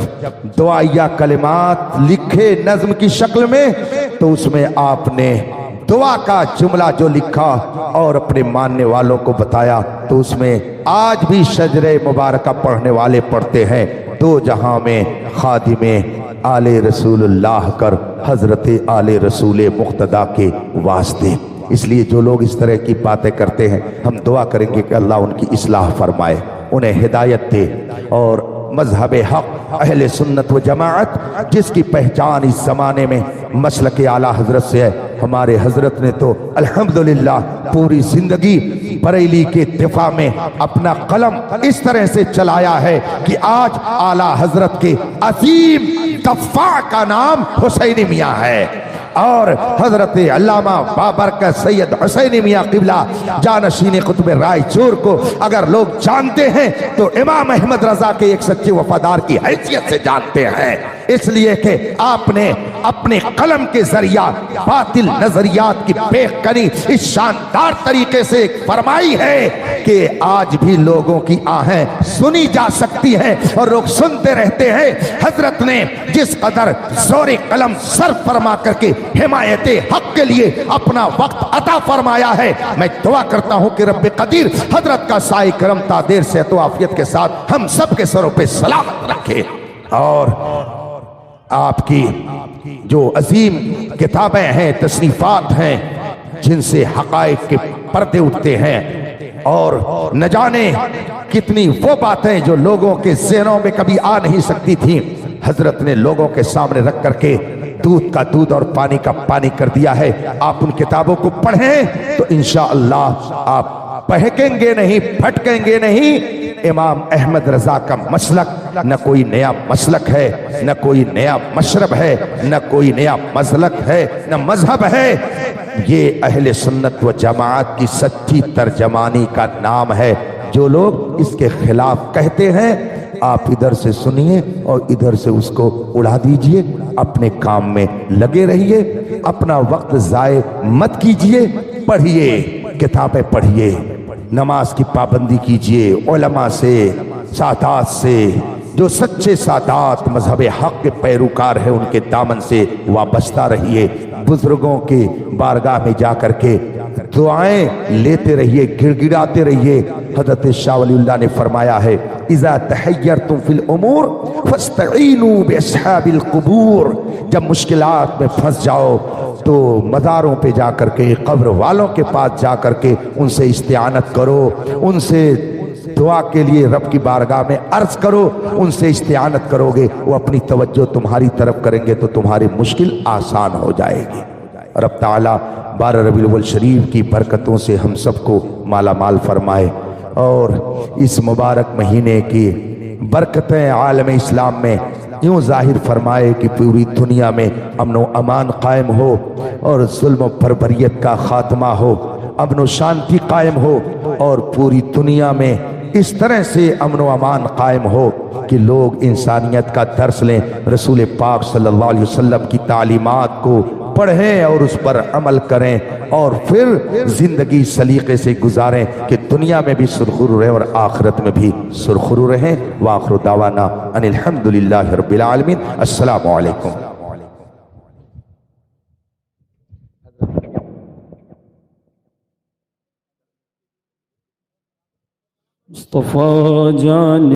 دعائیہ کلمات لکھے نظم کی شکل میں تو اس میں آپ نے دعا کا جملہ جو لکھا اور اپنے ماننے والوں کو بتایا تو اس میں آج بھی شجر مبارکہ پڑھنے والے پڑھتے ہیں، دو جہاں میں خادم آل رسول اللہ کر حضرت آل رسول مقتدیٰ کے واسطے۔ اس لیے جو لوگ اس طرح کی باتیں کرتے ہیں ہم دعا کریں گے کہ اللہ ان کی اصلاح فرمائے، انہیں ہدایت دے اور مذہب حق اہل سنت و جماعت جس کی پہچان اس زمانے میں مسلک اعلیٰ حضرت سے ہے. ہمارے حضرت نے تو الحمدللہ پوری زندگی بریلی کے دفاع میں اپنا قلم اس طرح سے چلایا ہے کہ آج اعلیٰ حضرت کے عظیم دفاع کا نام حسینی میاں ہے. اور حضرت علامہ بابرکت سید حسینی میاں قبلہ جانشین قطب رائے چور کو اگر لوگ جانتے ہیں تو امام احمد رضا کے ایک سچے وفادار کی حیثیت سے جانتے ہیں، اس لیے کہ آپ نے اپنے قلم کے ذریعہ باطل نظریات کی پیش کنی اس شاندار طریقے سے فرمائی ہے کہ آج بھی لوگوں کی آہیں سنی جا سکتی ہیں اور لوگ سنتے رہتے ہیں. حضرت نے جس قدر زور قلم صرف فرما کر کے حمایت حق کے لیے اپنا وقت عطا فرمایا ہے، میں دعا کرتا ہوں کہ رب قدیر حضرت کا سائے کرم تا دیر صحت و عافیت کے ساتھ ہم سب کے سروں پہ سلامت رکھے. اور آپ کی جو عظیم کتابیں ہیں، تصنیفات ہیں، جن سے حقائق کے پردے اٹھتے ہیں اور نہ جانے کتنی وہ باتیں جو لوگوں کے ذہنوں میں کبھی آ نہیں سکتی تھیں، حضرت نے لوگوں کے سامنے رکھ کر کے دودھ کا دودھ اور پانی کا پانی کر دیا ہے. آپ ان کتابوں کو پڑھیں تو انشاءاللہ آپ بہکیں گے نہیں، پھٹکیں گے نہیں. امام احمد رضا کا مسلک نہ کوئی نیا مسلک ہے، نہ کوئی نیا مشرب ہے، نہ کوئی نیا مسلک ہے، نہ مذہب ہے. یہ اہل سنت و جماعت کی سچی ترجمانی کا نام ہے. جو لوگ اس کے خلاف کہتے ہیں آپ ادھر سے سنیے اور ادھر سے اس کو اڑا دیجئے، اپنے کام میں لگے رہیے، اپنا وقت ضائع مت کیجئے. پڑھیے، کتابیں پڑھیے، نماز کی پابندی کیجئے، علماء سے، سادات سے، جو سچے سادات مذہب حق کے پیروکار ہیں ان کے دامن سے وابستہ رہیے. بزرگوں کے بارگاہ میں جا کر کے دعائیں لیتے رہیے، گڑ گڑاتے رہیے. حضرت شاہ ولی اللہ نے فرمایا ہے اذا تحیرتم فی الامور فاستعینوا باصحاب القبور. جب مشکلات میں پھنس جاؤ تو مزاروں پہ جا کر کے، قبر والوں کے پاس جا کر کے ان سے استعانت کرو، ان سے دعا کے لیے رب کی بارگاہ میں عرض کرو. ان سے استعانت کرو گے، وہ اپنی توجہ تمہاری طرف کریں گے تو تمہاری مشکل آسان ہو جائے گی. رب تعالیٰ 12 ربیع الاول شریف کی برکتوں سے ہم سب کو مالا مال فرمائے اور اس مبارک مہینے کی برکتیں عالم اسلام میں یوں ظاہر فرمائے کہ پوری دنیا میں امن و امان قائم ہو اور ظلم و بربریت کا خاتمہ ہو، امن و شانتی قائم ہو اور پوری دنیا میں اس طرح سے امن و امان قائم ہو کہ لوگ انسانیت کا درس لیں، رسول پاک صلی اللہ علیہ وسلم کی تعلیمات کو پڑھیں اور اس پر عمل کریں اور پھر زندگی سلیقے سے گزاریں کہ دنیا میں بھی سرخرو رہیں اور آخرت میں بھی سرخرو رہیں. وآخر دعوانا ان الحمدللہ رب العالمین. السلام علیکم. مصطفیٰ جان